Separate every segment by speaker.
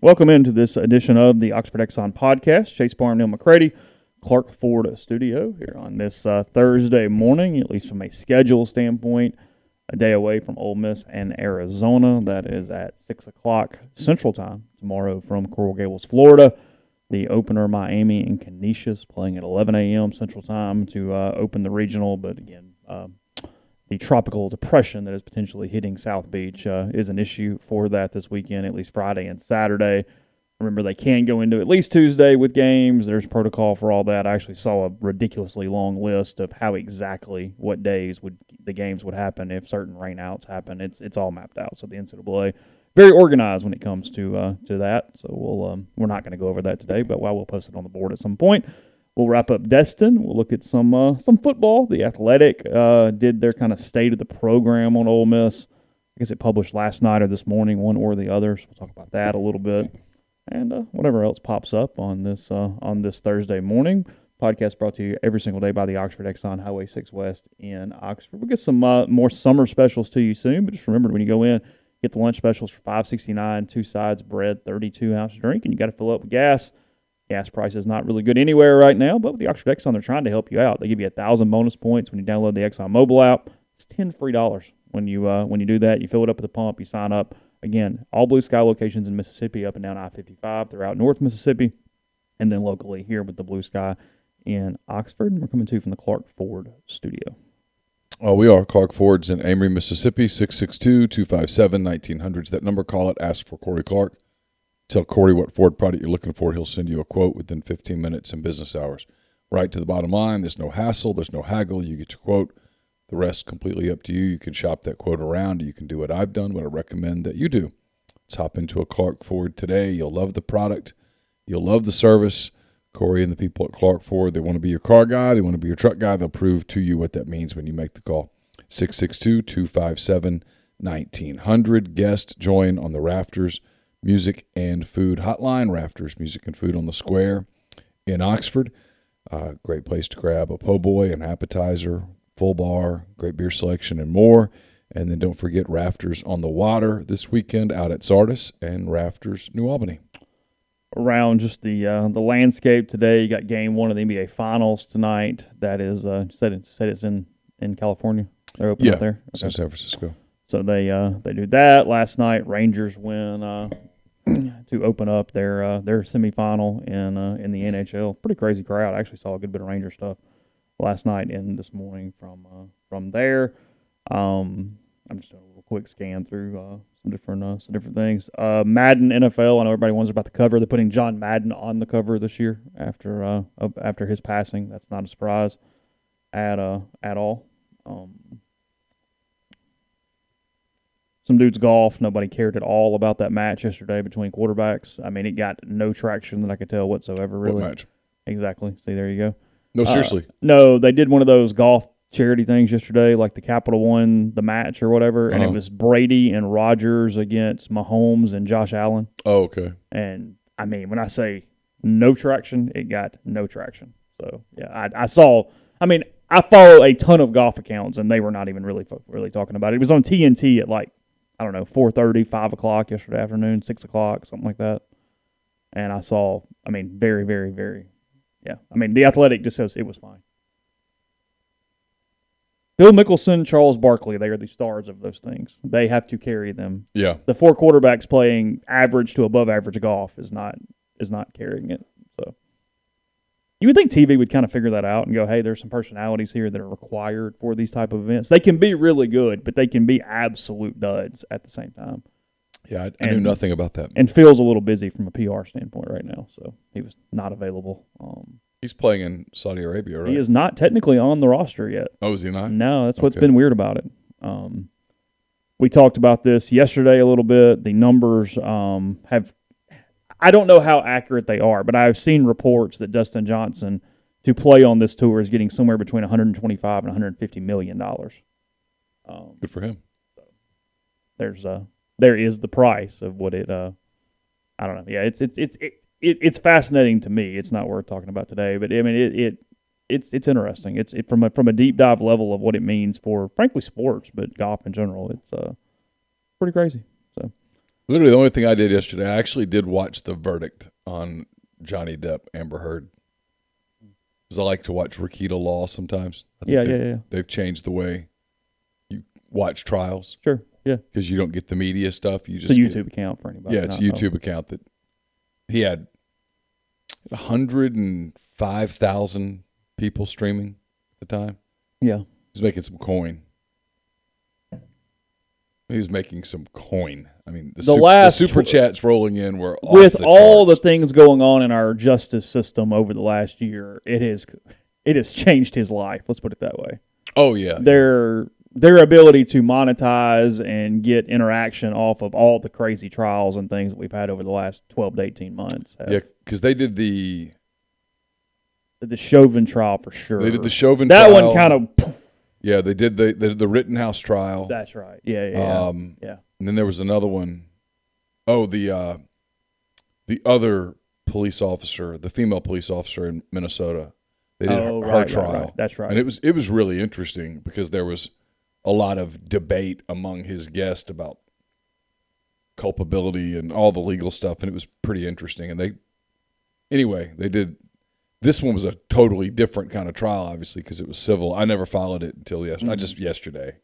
Speaker 1: Welcome into this edition of the Oxford Exxon Podcast. Chase Parham, Neal, McCready, Clark Ford Studio here on this Thursday morning, at least from a schedule standpoint, a day away from Ole Miss and Arizona. That is at 6 o'clock Central Time tomorrow from Coral Gables, Florida. The opener, Miami and Canisius, playing at 11 a.m. Central Time to open the regional. But again, the tropical depression that is potentially hitting South Beach is an issue for that this weekend, at least Friday and Saturday. Remember, they can go into at least Tuesday with games. There's protocol for all that. I actually saw a ridiculously long list of how exactly what days the games would happen if certain rainouts happen. It's all mapped out. So the NCAA very organized when it comes to that. So we're not going to go over that today, but we'll post it on the board at some point. We'll wrap up Destin. We'll look at some football. The Athletic did their kind of state of the program on Ole Miss. I guess it published last night or this morning, one or the other. So we'll talk about that a little bit, and whatever else pops up on this Thursday morning. Podcast brought to you every single day by the Oxford Exxon Highway 6 West in Oxford. We'll get some more summer specials to you soon, but just remember when you go in, get the lunch specials for $5.69, 2 sides, bread, 32-ounce drink, and you got to fill up with gas. Gas price is not really good anywhere right now, but with the Oxford Exxon, they're trying to help you out. They give you 1,000 bonus points when you download the Exxon mobile app. It's $10 free when you do that. You fill it up at the pump, you sign up. Again, all Blue Sky locations in Mississippi up and down I-55 throughout North Mississippi, and then locally here with the Blue Sky in Oxford. And we're coming to you from the Clark Ford Studio.
Speaker 2: Oh, we are. Clark Ford's in Amory, Mississippi, 662-257-1900. That number, call it, ask for Corey Clark. Tell Corey what Ford product you're looking for. He'll send you a quote within 15 minutes in business hours. Right to the bottom line. There's no hassle. There's no haggle. You get your quote. The rest completely up to you. You can shop that quote around. You can do what I've done, what I recommend that you do. Let's hop into a Clark Ford today. You'll love the product. You'll love the service. Corey and the people at Clark Ford, they want to be your car guy. They want to be your truck guy. They'll prove to you what that means when you make the call. 662-257-1900. Guest join on the Rafters Music and Food Hotline. Rafters Music and Food on the Square in Oxford. Great place to grab a po' boy, an appetizer, full bar, great beer selection, and more. And then don't forget Rafters on the Water this weekend out at Sardis and Rafters New Albany.
Speaker 1: Around just the landscape today, you got game one of the NBA Finals tonight. That is said it's in California. They're open up there.
Speaker 2: It's in San Francisco.
Speaker 1: So they do that. Last night, Rangers win to open up their semifinal in the NHL. Pretty crazy crowd. I actually saw a good bit of Ranger stuff last night and this morning from there. I'm just doing a little quick scan through some different things. Madden Nfl. I know everybody wonders about the cover. They're putting John Madden on the cover this year after his passing. That's not a surprise at all. Some dudes golf. Nobody cared at all about that match yesterday between quarterbacks. I mean, it got no traction that I could tell whatsoever, really.
Speaker 2: What match?
Speaker 1: Exactly. See, there you go.
Speaker 2: No, seriously.
Speaker 1: No, they did one of those golf charity things yesterday, like the Capital won the match or whatever, and it was Brady and Rodgers against Mahomes and Josh Allen.
Speaker 2: Oh, okay.
Speaker 1: And, I mean, when I say no traction, it got no traction. So, yeah, I saw – I mean, I follow a ton of golf accounts, and they were not even really talking about it. It was on TNT at, like, I don't know, 4:30, 5 o'clock yesterday afternoon, 6 o'clock, something like that. And I saw, I mean, very, very, very, yeah. I mean, The Athletic just says it was fine. Phil Mickelson, Charles Barkley, they are the stars of those things. They have to carry them.
Speaker 2: Yeah.
Speaker 1: The 4 quarterbacks playing average to above average golf is not carrying it. So you would think TV would kind of figure that out and go, hey, there's some personalities here that are required for these type of events. They can be really good, but they can be absolute duds at the same time.
Speaker 2: Yeah, I knew nothing about that.
Speaker 1: And Phil's a little busy from a PR standpoint right now, so he was not available.
Speaker 2: He's playing in Saudi Arabia, right?
Speaker 1: He is not technically on the roster yet.
Speaker 2: Oh, is he not?
Speaker 1: No, that's what's been weird about it. We talked about this yesterday a little bit. The numbers have – I don't know how accurate they are, but I've seen reports that Dustin Johnson, to play on this tour, is getting somewhere between $125 and $150 million.
Speaker 2: Good for him.
Speaker 1: So there is the price of what it. I don't know. Yeah, it's fascinating to me. It's not worth talking about today, but I mean it's interesting. It's from a deep dive level of what it means for, frankly, sports, but golf in general. It's pretty crazy. So
Speaker 2: Literally, the only thing I did yesterday, I actually did watch the verdict on Johnny Depp, Amber Heard. Because I like to watch Rakita Law sometimes.
Speaker 1: Yeah.
Speaker 2: They've changed the way you watch trials.
Speaker 1: Sure, yeah.
Speaker 2: Because you don't get the media stuff. You just
Speaker 1: it's a YouTube account for anybody.
Speaker 2: Yeah, it's a YouTube account that he had 105,000 people streaming at the time.
Speaker 1: Yeah.
Speaker 2: He's making some coin. He was making some coin. I mean, the super chats rolling in were off
Speaker 1: with
Speaker 2: the
Speaker 1: all
Speaker 2: charts.
Speaker 1: the things going on in our justice system over the last year. It has changed his life. Let's put it that way.
Speaker 2: Oh yeah,
Speaker 1: their ability to monetize and get interaction off of all the crazy trials and things that we've had over the last 12 to 18 months.
Speaker 2: Yeah, because they did the
Speaker 1: Chauvin trial for sure.
Speaker 2: They did the Chauvin
Speaker 1: that
Speaker 2: trial.
Speaker 1: one kind of.
Speaker 2: Yeah, they did the Rittenhouse trial.
Speaker 1: That's right. Yeah.
Speaker 2: And then there was another one. Oh, the other police officer, the female police officer in Minnesota. They did her trial.
Speaker 1: Right. That's right.
Speaker 2: And it was really interesting because there was a lot of debate among his guests about culpability and all the legal stuff, and it was pretty interesting. And they did. This one was a totally different kind of trial, obviously, because it was civil. I never followed it until yesterday.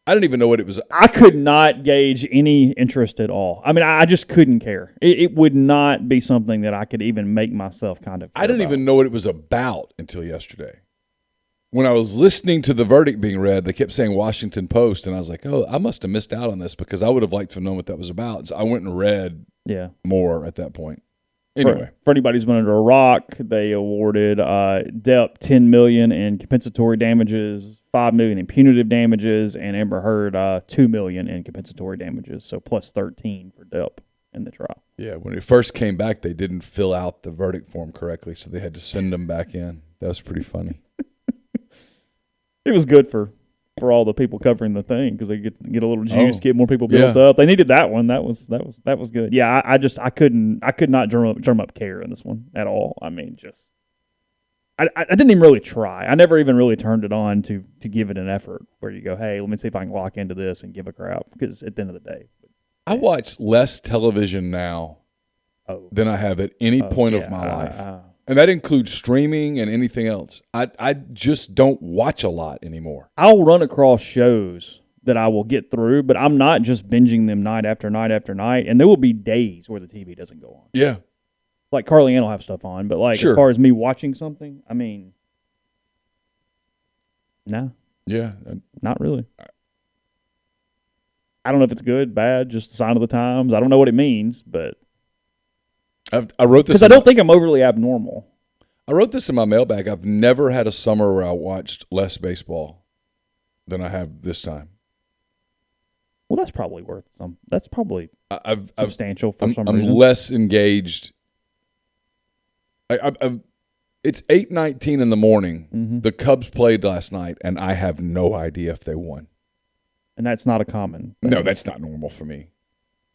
Speaker 2: I didn't even know what it was.
Speaker 1: I could not gauge any interest at all. I mean, I just couldn't care. It would not be something that I could even make myself kind of care
Speaker 2: I didn't
Speaker 1: about.
Speaker 2: even know what it was about until yesterday. When I was listening to the verdict being read, they kept saying Washington Post, and I was like, oh, I must have missed out on this because I would have liked to have known what that was about. So I went and read more at that point. Anyway,
Speaker 1: for anybody who's been under a rock, they awarded Depp $10 million in compensatory damages, $5 million in punitive damages, and Amber Heard $2 million in compensatory damages. So plus 13 for Depp in the trial.
Speaker 2: Yeah, when it first came back, they didn't fill out the verdict form correctly, so they had to send them back in. That was pretty funny.
Speaker 1: It was good for all the people covering the thing because they get a little juice, get more people built up. They needed that one. That was good. Yeah, I could not drum up care in this one at all. I mean, I didn't even really try. I never even really turned it on to give it an effort where you go, hey, let me see if I can lock into this and give a crap because at the end of the day.
Speaker 2: I watch less television now than I have at any point of my life. And that includes streaming and anything else. I just don't watch a lot anymore.
Speaker 1: I'll run across shows that I will get through, but I'm not just binging them night after night after night. And there will be days where the TV doesn't go on.
Speaker 2: Yeah.
Speaker 1: Like Carly Ann will have stuff on, but as far as me watching something, I mean, no.
Speaker 2: Yeah.
Speaker 1: Not really. I don't know if it's good, bad, just a sign of the times. I don't know what it means, but
Speaker 2: I wrote this
Speaker 1: because I don't think I'm overly abnormal.
Speaker 2: I wrote this in my mailbag. I've never had a summer where I watched less baseball than I have this time.
Speaker 1: Well, that's probably worth some. That's probably substantial for some
Speaker 2: reason. I'm less engaged. It's 8:19 in the morning.
Speaker 1: Mm-hmm.
Speaker 2: The Cubs played last night, and I have no idea if they won.
Speaker 1: And that's not a common thing.
Speaker 2: No, that's not normal for me.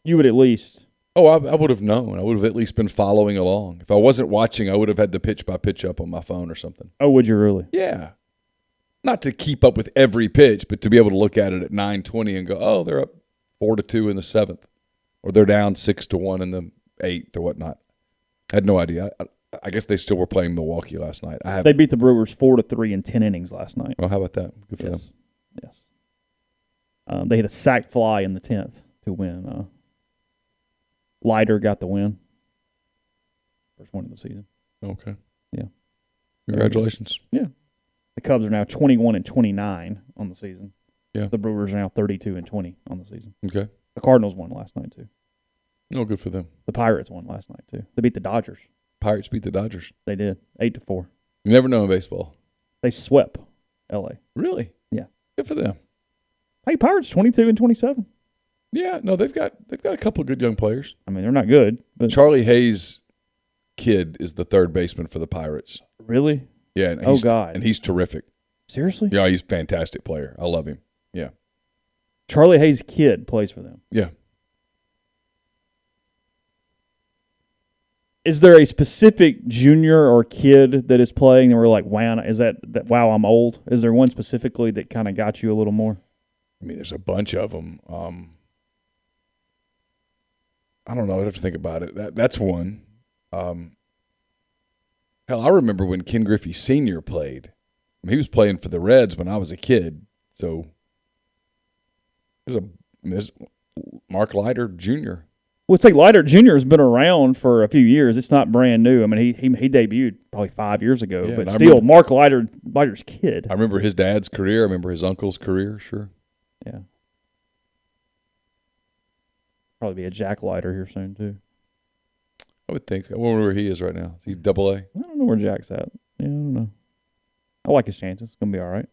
Speaker 1: You would at least.
Speaker 2: Oh, I would have known. I would have at least been following along. If I wasn't watching, I would have had the pitch-by-pitch up on my phone or something.
Speaker 1: Oh, would you really?
Speaker 2: Yeah. Not to keep up with every pitch, but to be able to look at it at 9:20 and go, oh, they're up 4-2 in the 7th. Or they're down 6-1 in the 8th or whatnot. I had no idea. I guess they still were playing Milwaukee last night.
Speaker 1: They beat the Brewers 4-3 in 10 innings last night.
Speaker 2: Well, how about that? Good for them.
Speaker 1: Yes. They hit a sac fly in the 10th to win. Leiter got the win. First one of the season.
Speaker 2: Okay.
Speaker 1: Yeah.
Speaker 2: Congratulations.
Speaker 1: Yeah. The Cubs are now 21-29 on the season.
Speaker 2: Yeah.
Speaker 1: The Brewers are now 32-20 on the season.
Speaker 2: Okay.
Speaker 1: The Cardinals won last night too.
Speaker 2: Oh, good for them.
Speaker 1: The Pirates won last night too. They beat the Dodgers.
Speaker 2: Pirates beat the Dodgers.
Speaker 1: They did 8-4.
Speaker 2: You never know in baseball.
Speaker 1: They swept L.A.
Speaker 2: Really?
Speaker 1: Yeah.
Speaker 2: Good for them.
Speaker 1: Hey, Pirates 22-27.
Speaker 2: Yeah, no, they've got a couple of good young players.
Speaker 1: I mean, they're not good, but
Speaker 2: Charlie Hayes' kid is the third baseman for the Pirates.
Speaker 1: Really?
Speaker 2: Yeah. And
Speaker 1: God.
Speaker 2: And he's terrific.
Speaker 1: Seriously?
Speaker 2: Yeah, he's a fantastic player. I love him. Yeah.
Speaker 1: Charlie Hayes' kid plays for them.
Speaker 2: Yeah.
Speaker 1: Is there a specific junior or kid that is playing and we're like, wow, is that wow, I'm old? Is there one specifically that kind of got you a little more?
Speaker 2: I mean, there's a bunch of them. I don't know. I have to think about it. That's one. Hell, I remember when Ken Griffey Sr. played. I mean, he was playing for the Reds when I was a kid. So there's Mark Leiter Jr.
Speaker 1: Well, it's like Leiter Jr. has been around for a few years. It's not brand new. I mean, he debuted probably 5 years ago,
Speaker 2: Yeah,
Speaker 1: but still, Mark Leiter's kid.
Speaker 2: I remember his dad's career. I remember his uncle's career, sure.
Speaker 1: Yeah. Probably be a Jack Leiter here soon, too.
Speaker 2: I would think. I wonder where he is right now. Is he AA?
Speaker 1: I don't know where Jack's at. Yeah, I don't know. I like his chances. It's going to be all right.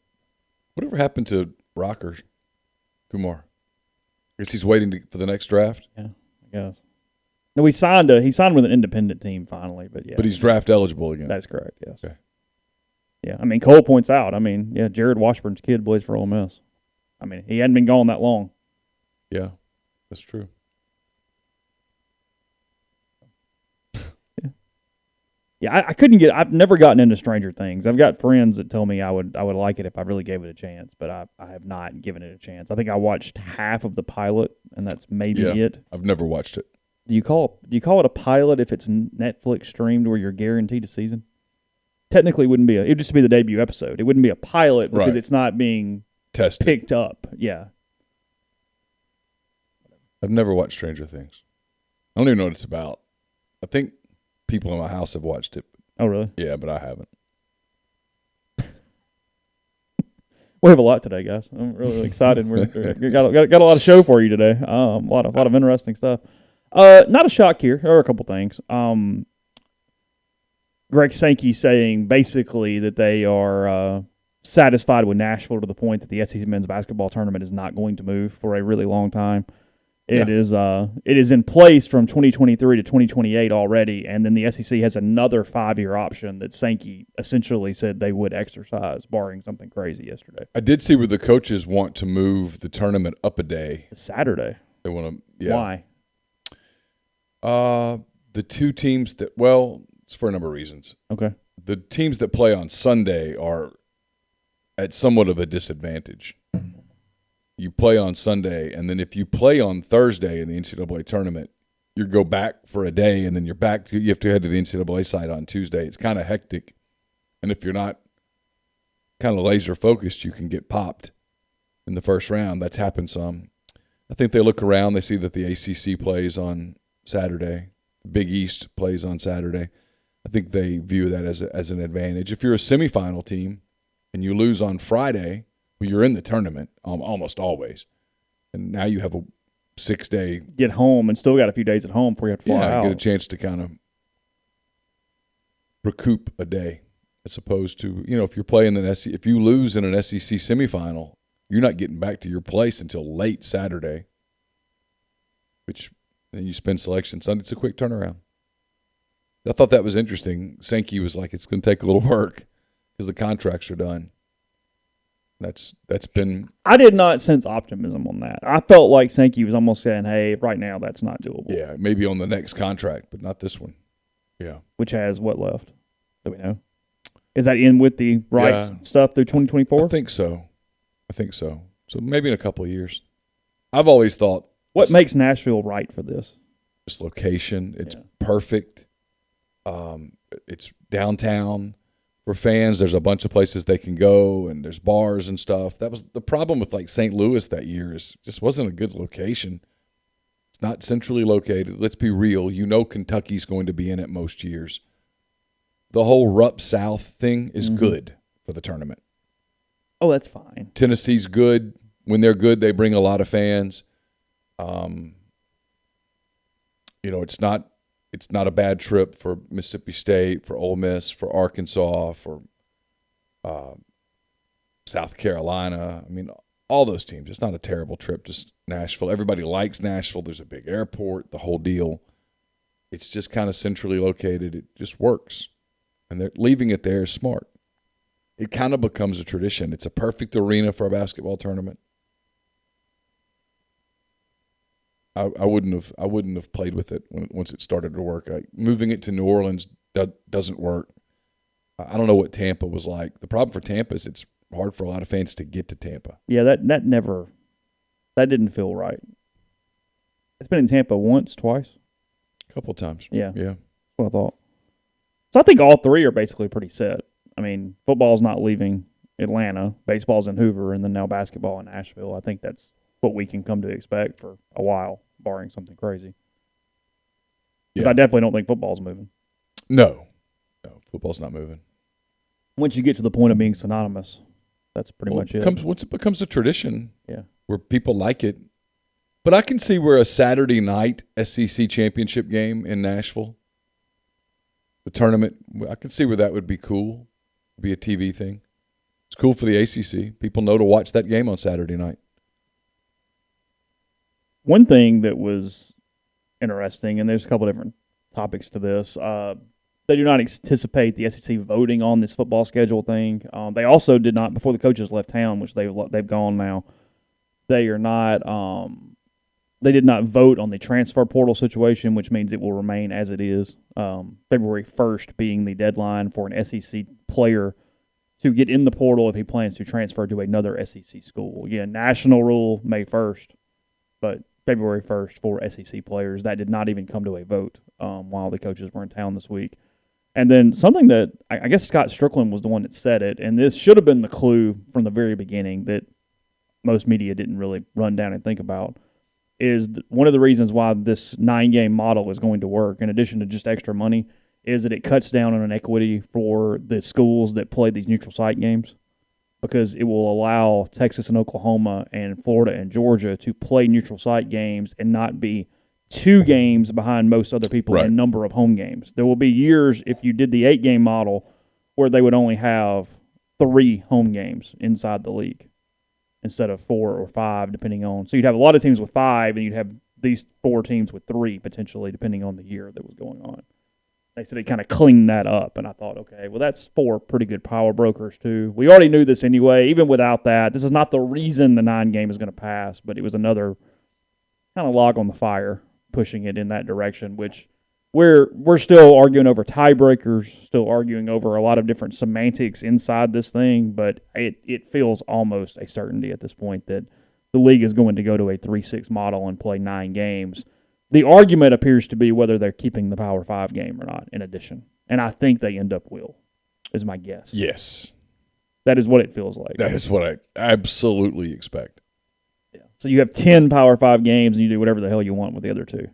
Speaker 2: Whatever happened to Rocker Kumar? I guess he's waiting for the next draft.
Speaker 1: Yeah, I guess. No, he signed with an independent team finally, but yeah.
Speaker 2: But he's draft eligible again.
Speaker 1: That's correct, yes.
Speaker 2: Okay.
Speaker 1: Yeah, I mean, Cole points out, Jared Washburn's kid plays for Ole Miss. I mean, he hadn't been gone that long.
Speaker 2: Yeah, that's true.
Speaker 1: Yeah, I've never gotten into Stranger Things. I've got friends that tell me I would like it if I really gave it a chance, but I have not given it a chance. I think I watched half of the pilot, and that's maybe it.
Speaker 2: I've never watched it.
Speaker 1: Do you call it a pilot if it's Netflix streamed where you're guaranteed a season? Technically, it would just be the debut episode. It wouldn't be a pilot because it's not being
Speaker 2: tested,
Speaker 1: picked up. Yeah.
Speaker 2: I've never watched Stranger Things. I don't even know what it's about. I think people in my house have watched it.
Speaker 1: Oh, really?
Speaker 2: Yeah, but I haven't.
Speaker 1: We have a lot today, guys. I'm really excited. We got a lot of show for you today. A lot of interesting stuff. Not a shock here. There are a couple things. Greg Sankey saying basically that they are satisfied with Nashville to the point that the SEC men's basketball tournament is not going to move for a really long time. It is in place from 2023 to 2028 already, and then the SEC has another 5-year option that Sankey essentially said they would exercise, barring something crazy yesterday.
Speaker 2: I did see where the coaches want to move the tournament up a day.
Speaker 1: It's Saturday.
Speaker 2: They want to. Yeah.
Speaker 1: Why?
Speaker 2: The two teams it's for a number of reasons.
Speaker 1: Okay.
Speaker 2: The teams that play on Sunday are at somewhat of a disadvantage. You play on Sunday, and then if you play on Thursday in the NCAA tournament, you go back for a day, and then you have to head to the NCAA site on Tuesday. It's kind of hectic, and if you're not kind of laser focused, you can get popped in the first round. That's happened some. I think they look around, they see that the ACC plays on Saturday, the Big East plays on Saturday. I think they view that as an advantage. If you're a semifinal team and you lose on Friday, well, you're in the tournament almost always, and now you have a 6-day
Speaker 1: get home and still got a few days at home before you have to fly out.
Speaker 2: Get a chance to kind of recoup a day, as opposed to if you're playing if you lose in an SEC semifinal, you're not getting back to your place until late Saturday, which then you spend selection Sunday. It's a quick turnaround. I thought that was interesting. Sankey was like, it's going to take a little work because the contracts are done. That's been.
Speaker 1: I did not sense optimism on that. I felt like Sankey was almost saying, "Hey, right now that's not doable."
Speaker 2: Yeah, maybe on the next contract, but not this one. Yeah.
Speaker 1: Which has what left? Do we know? Is that in with the rights stuff through 2024?
Speaker 2: I think so. So maybe in a couple of years. I've always thought.
Speaker 1: What makes Nashville right for this?
Speaker 2: This location. It's perfect. It's downtown. For fans, there's a bunch of places they can go, and there's bars and stuff. That was the problem with like St. Louis that year. Is just wasn't a good location. It's not centrally located. Let's be real. Kentucky's going to be in it most years. The whole Rupp South thing is good for the tournament.
Speaker 1: Oh, that's fine.
Speaker 2: Tennessee's good. When they're good, they bring a lot of fans. It's not a bad trip for Mississippi State, for Ole Miss, for Arkansas, for South Carolina. I mean, all those teams. It's not a terrible trip to Nashville. Everybody likes Nashville. There's a big airport, the whole deal. It's just kind of centrally located. It just works. And they're leaving it there is smart. It kind of becomes a tradition. It's a perfect arena for a basketball tournament. I wouldn't have played with it once it started to work. Moving it to New Orleans doesn't work. I don't know what Tampa was like. The problem for Tampa is it's hard for a lot of fans to get to Tampa.
Speaker 1: Yeah, that didn't feel right. It's been in Tampa once, twice.
Speaker 2: couple times.
Speaker 1: Yeah.
Speaker 2: Yeah.
Speaker 1: That's what I thought. So I think all three are basically pretty set. I mean, football's not leaving Atlanta, baseball's in Hoover, and then now basketball in Nashville. I think that's what we can come to expect for a while, barring something crazy. Because I definitely don't think football's moving.
Speaker 2: No, football's not moving.
Speaker 1: Once you get to the point of being synonymous, that's pretty much it.
Speaker 2: Once it becomes a tradition,
Speaker 1: yeah,
Speaker 2: where people like it. But I can see where a Saturday night SEC championship game in Nashville, the tournament, I can see where that would be cool, be a TV thing. It's cool for the ACC. People know to watch that game on Saturday night.
Speaker 1: One thing that was interesting, and there's a couple different topics to this, they do not anticipate the SEC voting on this football schedule thing. They also did not, before the coaches left town, which they've gone now, they are not they did not vote on the transfer portal situation, which means it will remain as it is. February 1st being the deadline for an SEC player to get in the portal if he plans to transfer to another SEC school. Again, national rule, May 1st, but February 1st for SEC players. That did not even come to a vote while the coaches were in town this week. And then something that I guess Scott Strickland was the one that said it, and this should have been the clue from the very beginning that most media didn't really run down and think about, is one of the reasons why this 9-game model is going to work, in addition to just extra money, is that it cuts down on inequity for the schools that play these neutral site games, because it will allow Texas and Oklahoma and Florida and Georgia to play neutral site games and not be 2 games behind most other people in number of home games. There will be years, if you did the 8-game model, where they would only have 3 home games inside the league instead of 4 or 5, depending on. So you'd have a lot of teams with 5, and you'd have these 4 teams with 3, potentially, depending on the year that was going on. They said they kind of cleaned that up, and I thought, okay, well, that's 4 pretty good power brokers, too. We already knew this anyway. Even without that, this is not the reason the 9-game is going to pass, but it was another kind of log on the fire pushing it in that direction, which we're still arguing over tiebreakers, still arguing over a lot of different semantics inside this thing, but it feels almost a certainty at this point that the league is going to go to a 3-6 model and play 9 games. The argument appears to be whether they're keeping the Power 5 game or not in addition, and I think they end up will, is my guess.
Speaker 2: Yes.
Speaker 1: That is what it feels like.
Speaker 2: That is what I absolutely expect.
Speaker 1: Yeah. So you have 10 Power 5 games, and you do whatever the hell you want with the other 2.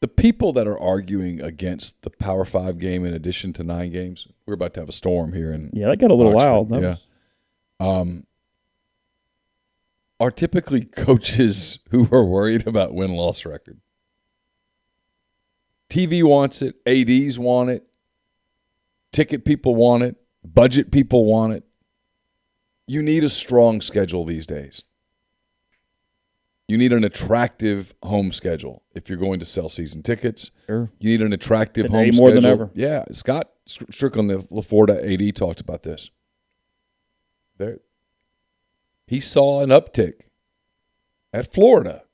Speaker 2: The people that are arguing against the Power 5 game in addition to 9 games, we're about to have a storm here in
Speaker 1: that got a little
Speaker 2: Oxford.
Speaker 1: loud.
Speaker 2: Are typically coaches who are worried about win-loss record. TV wants it, ADs want it, ticket people want it, budget people want it. You need a strong schedule these days. You need an attractive home schedule if you're going to sell season tickets.
Speaker 1: Sure.
Speaker 2: You need an attractive home
Speaker 1: more
Speaker 2: schedule.
Speaker 1: Than ever.
Speaker 2: Yeah, Scott Strickland, the Florida AD, talked about this. He saw an uptick at Florida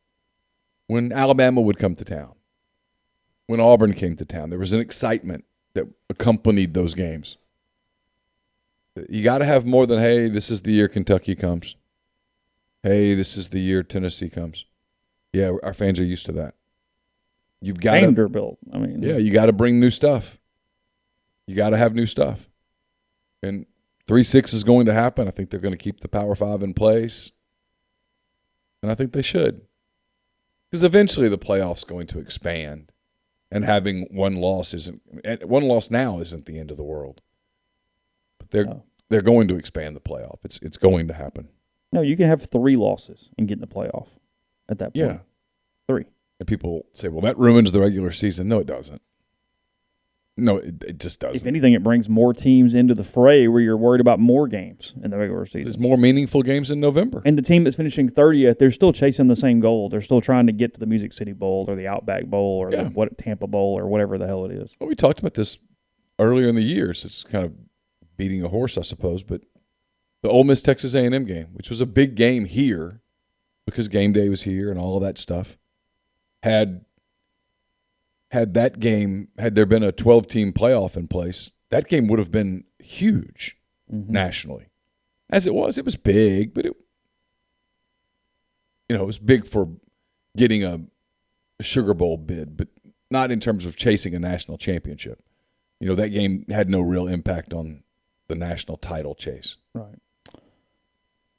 Speaker 2: when Alabama would come to town, when Auburn came to town. There was an excitement that accompanied those games. You got to have more than, hey, this is the year Kentucky comes. Hey, this is the year Tennessee comes. Yeah, our fans are used to that. You've got
Speaker 1: Vanderbilt.
Speaker 2: You got to bring new stuff. You got to have new stuff. And 3-6 is going to happen. I think they're going to keep the Power 5 in place. And I think they should. Because eventually the playoff's going to expand. And having one loss now isn't the end of the world. But they're going to expand the playoff. It's going to happen.
Speaker 1: No, you can have 3 losses and get in the playoff at that point.
Speaker 2: Yeah.
Speaker 1: 3.
Speaker 2: And people say, well, that ruins the regular season. No, it doesn't. No, it just doesn't.
Speaker 1: If anything, it brings more teams into the fray where you're worried about more games in the regular season.
Speaker 2: There's more meaningful games in November.
Speaker 1: And the team that's finishing 30th, they're still chasing the same goal. They're still trying to get to the Music City Bowl or the Outback Bowl or the Tampa Bowl or whatever the hell it is.
Speaker 2: Well, we talked about this earlier in the year, so it's kind of beating a horse, I suppose, but the Ole Miss Texas A&M game, which was a big game here because game day was here and all of that stuff, had that game, had there been a 12-team playoff in place, that game would have been huge nationally. As it was big, but it was big for getting a Sugar Bowl bid, but not in terms of chasing a national championship. That game had no real impact on the national title chase.
Speaker 1: Right.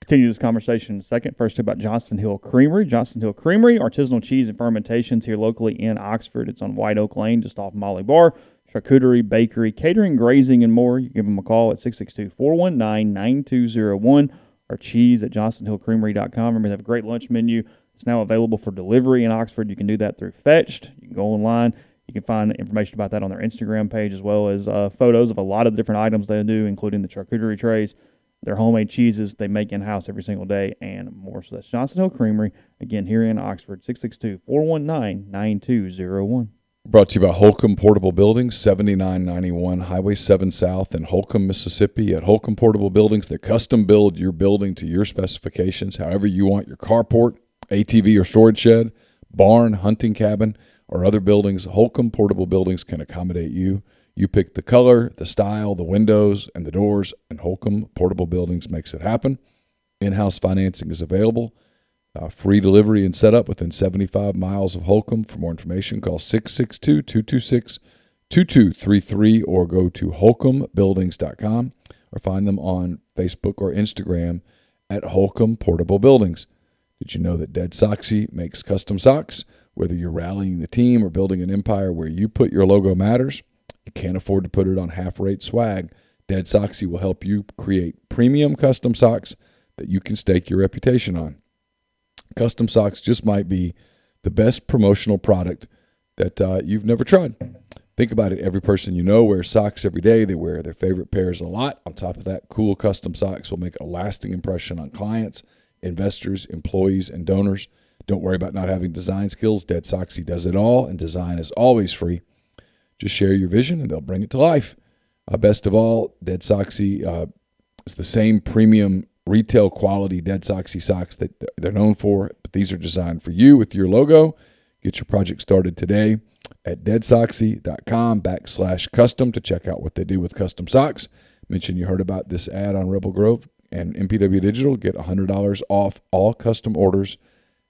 Speaker 1: Continue this conversation in a second. First, about Johnston Hill Creamery. Johnston Hill Creamery, artisanal cheese and fermentations here locally in Oxford. It's on White Oak Lane, just off Molly Bar. Charcuterie, bakery, catering, grazing, and more. You give them a call at 662-419-9201 or cheese at johnstonhillcreamery.com. Remember, they have a great lunch menu. It's now available for delivery in Oxford. You can do that through Fetched. You can go online. You can find information about that on their Instagram page, as well as photos of a lot of the different items they do, including the charcuterie trays, their homemade cheeses they make in-house every single day, and more. So that's Johnston Hill Creamery, again, here in Oxford, 662-419-9201.
Speaker 2: Brought to you by Holcomb Portable Buildings, 7991 Highway 7 South in Holcomb, Mississippi. At Holcomb Portable Buildings, they custom build your building to your specifications, however you want your carport, ATV or storage shed, barn, hunting cabin, or other buildings. Holcomb Portable Buildings can accommodate you. You pick the color, the style, the windows, and the doors, and Holcomb Portable Buildings makes it happen. In-house financing is available. Free delivery and setup within 75 miles of Holcomb. For more information, call 662-226-2233 or go to holcombbuildings.com or find them on Facebook or Instagram at Holcomb Portable Buildings. Did you know that Dead Soxy makes custom socks? Whether you're rallying the team or building an empire where you put your logo matters, you can't afford to put it on half-rate swag. Dead Soxy will help you create premium custom socks that you can stake your reputation on. Custom socks just might be the best promotional product that you've never tried. Think about it. Every person you know wears socks every day. They wear their favorite pairs a lot. On top of that, cool custom socks will make a lasting impression on clients, investors, employees, and donors. Don't worry about not having design skills. Dead Soxy does it all, and design is always free. Just share your vision, and they'll bring it to life. Best of all, Dead Soxy is the same premium retail quality Dead Soxy socks that they're known for, but these are designed for you with your logo. Get your project started today at deadsoxy.com/custom to check out what they do with custom socks. Mention you heard about this ad on Rebel Grove and MPW Digital. Get $100 off all custom orders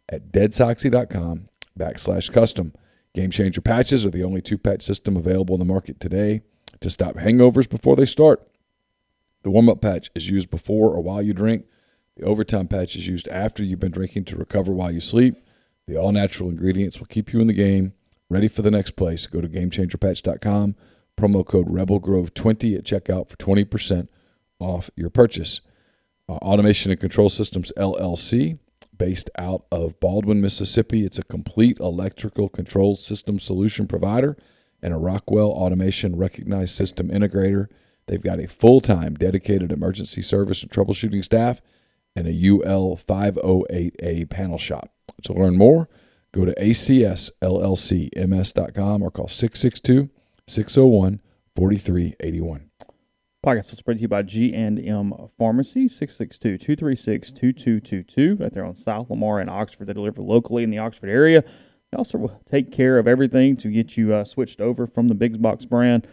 Speaker 2: at deadsoxy.com/custom. Game Changer patches are the only two-patch system available in the market today to stop hangovers before they start. The warm-up patch is used before or while you drink. The overtime patch is used after you've been drinking to recover while you sleep. The all-natural ingredients will keep you in the game, ready for the next place. Go to GameChangerPatch.com, promo code RebelGrove20 at checkout for 20% off your purchase. Automation and Control Systems, LLC, based out of Baldwin, Mississippi. It's a complete electrical control system solution provider and a Rockwell Automation recognized system integrator. They've got a full-time dedicated emergency service and troubleshooting staff and a UL 508A panel shop. To learn more, go to acsllcms.com or call 662-601-4381.
Speaker 1: Podcast is brought to you by G&M Pharmacy, 662-236-2222. Right there on South Lamar and Oxford. They deliver locally in the Oxford area. They also will take care of everything to get you switched over from the big box brand.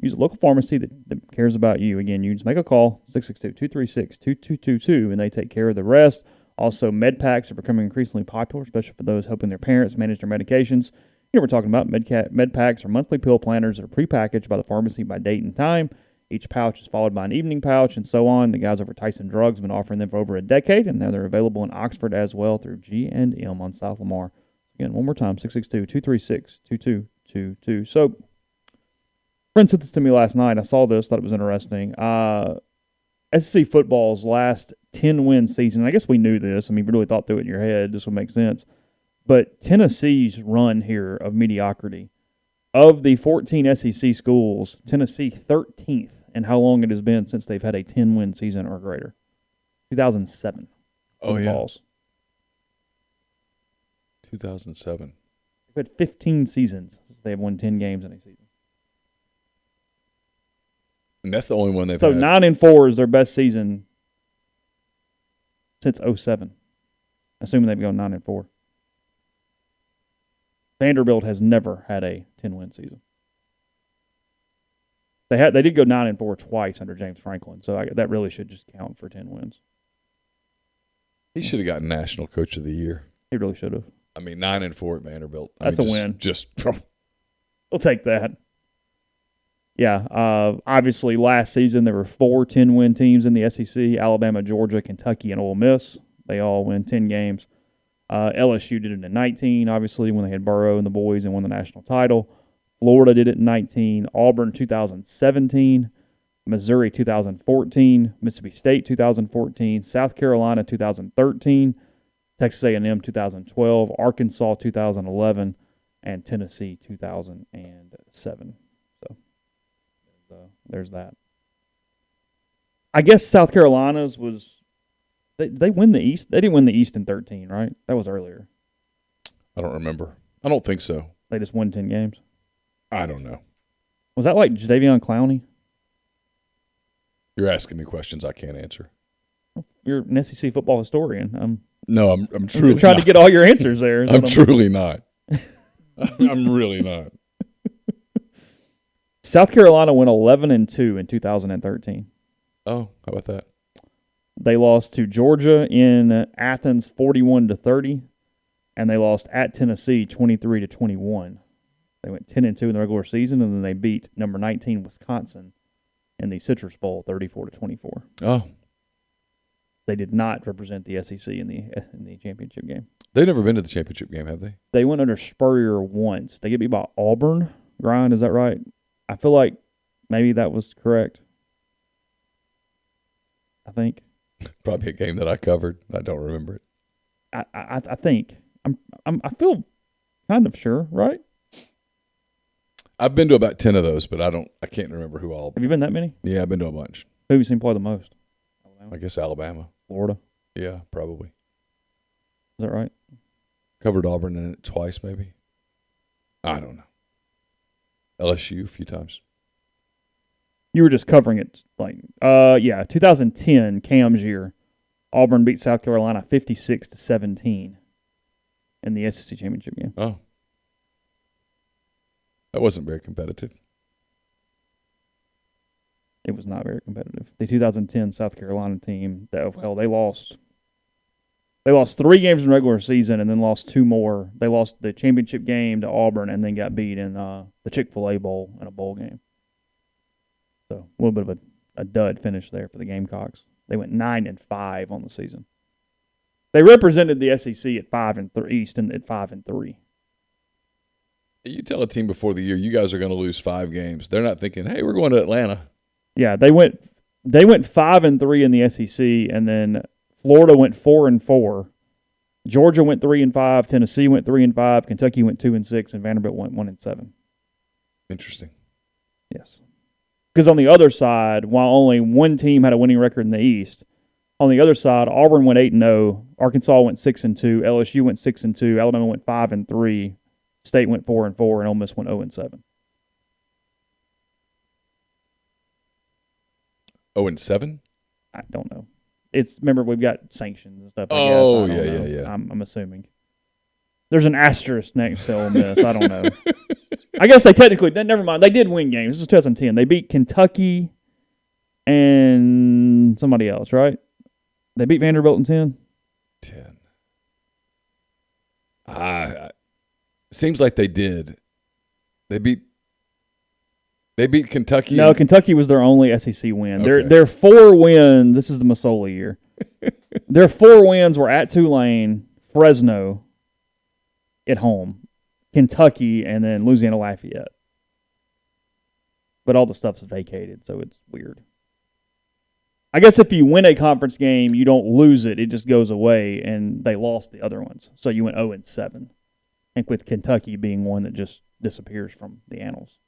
Speaker 1: Use a local pharmacy that cares about you. Again, you just make a call, 662-236-2222, and they take care of the rest. Also, med packs are becoming increasingly popular, especially for those helping their parents manage their medications. You know, we're talking about med packs are monthly pill planners that are prepackaged by the pharmacy by date and time. Each pouch is followed by an evening pouch and so on. The guys over at Tyson Drugs have been offering them for over a decade, and now they're available in Oxford as well through G&M on South Lamar. Again, one more time, 662-236-2222. So, friend sent this to me last night. I saw this, thought it was interesting. SEC football's last 10-win season, I guess we knew this. I mean, if you really thought through it in your head, this would make sense. But Tennessee's run here of mediocrity. Of the 14 SEC schools, Tennessee 13th in how long it has been since they've had a 10-win season or greater. 2007.
Speaker 2: Oh, yeah.
Speaker 1: Balls.
Speaker 2: 2007.
Speaker 1: They've had 15 seasons since they have won 10 games in a season.
Speaker 2: And that's the only one they've
Speaker 1: so
Speaker 2: had.
Speaker 1: So 9-4 is their best season since 2007, assuming they've gone 9-4. Vanderbilt has never had a 10-win season. They did go 9-4 twice under James Franklin, so that really should just count for 10 wins.
Speaker 2: He should have gotten National Coach of the Year.
Speaker 1: He really should have.
Speaker 2: I mean, 9-4 at Vanderbilt.
Speaker 1: That's a win.
Speaker 2: Just
Speaker 1: we'll take that. Yeah, obviously last season there were 4 10-win teams in the SEC: Alabama, Georgia, Kentucky, and Ole Miss. They all win 10 games. LSU did it in 19, obviously, when they had Burrow and the boys and won the national title. Florida did it in 19. Auburn 2017. Missouri 2014. Mississippi State 2014. South Carolina 2013. Texas A&M 2012. Arkansas 2011. And Tennessee 2007. So there's that. I guess South Carolina's was they win the East. They didn't win the East in 13, right? That was earlier.
Speaker 2: I don't remember. I don't think so.
Speaker 1: They just won 10 games.
Speaker 2: I don't know.
Speaker 1: Was that like Jadeveon Clowney?
Speaker 2: You're asking me questions I can't answer.
Speaker 1: You're an SEC football historian.
Speaker 2: No, I'm truly
Speaker 1: trying
Speaker 2: not.
Speaker 1: to get all your answers there.
Speaker 2: I'm truly not. I'm really not.
Speaker 1: South Carolina went 11-2 in 2013.
Speaker 2: Oh, how about that?
Speaker 1: They lost to Georgia in Athens 41-30, and they lost at Tennessee 23-21. They went 10-2 in the regular season, and then they beat number 19 Wisconsin in the Citrus Bowl 34-24.
Speaker 2: Oh,
Speaker 1: they did not represent the SEC in the championship game.
Speaker 2: They've never been to the championship game, have they?
Speaker 1: They went under Spurrier once. They get beat by Auburn. Grind, is that right? I feel like maybe that was correct. I think.
Speaker 2: Probably a game that I covered. I don't remember it.
Speaker 1: I think. I feel kind of sure, right?
Speaker 2: I've been to about 10 of those, but I can't remember who all.
Speaker 1: Have you been that many?
Speaker 2: Yeah, I've been to a bunch.
Speaker 1: Who have you seen play the most?
Speaker 2: I guess Alabama.
Speaker 1: Florida.
Speaker 2: Yeah, probably.
Speaker 1: Is that right?
Speaker 2: Covered Auburn in it twice, maybe. I don't know. LSU a few times.
Speaker 1: You were just covering it, 2010 Cam's year. Auburn beat South Carolina 56-17 in the SEC championship game.
Speaker 2: Oh, that wasn't very competitive.
Speaker 1: It was not very competitive. The 2010 South Carolina team, they lost. They lost 3 games in the regular season and then lost 2 more. They lost the championship game to Auburn and then got beat in the Chick-fil-A Bowl in a bowl game. So a little bit of a dud finish there for the Gamecocks. They went 9-5 on the season. They represented the SEC at 5-3 East and at 5-3.
Speaker 2: You tell a team before the year you guys are going to lose 5 games. They're not thinking, "Hey, we're going to Atlanta."
Speaker 1: Yeah, they went 5-3 in the SEC, and then Florida went 4-4. Georgia went 3-5. Tennessee went 3-5. Kentucky went 2-6, and Vanderbilt went 1-7.
Speaker 2: Interesting.
Speaker 1: Yes, because on the other side, while only one team had a winning record in the East, on the other side, Auburn went 8-0. Arkansas went 6-2. LSU went 6-2. Alabama went 5-3. State went 4-4, and Ole Miss went 0-7.
Speaker 2: 0-7?
Speaker 1: I don't know. Remember we've got sanctions and stuff.
Speaker 2: Oh,
Speaker 1: I guess.
Speaker 2: yeah.
Speaker 1: I'm assuming there's an asterisk next to Ole Miss. I don't know. I guess they technically. Never mind. They did win games. This was 2010. They beat Kentucky and somebody else, right? They beat Vanderbilt in 10.
Speaker 2: 10. Seems like they did. They beat Kentucky.
Speaker 1: No, Kentucky was their only SEC win.
Speaker 2: Okay.
Speaker 1: Their 4 wins. This is the Masoli year. Their 4 wins were at Tulane, Fresno, at home, Kentucky, and then Louisiana Lafayette. But all the stuff's vacated, so it's weird. I guess if you win a conference game, you don't lose it. It just goes away, and they lost the other ones. So you went 0-7. I think with Kentucky being one that just disappears from the annals.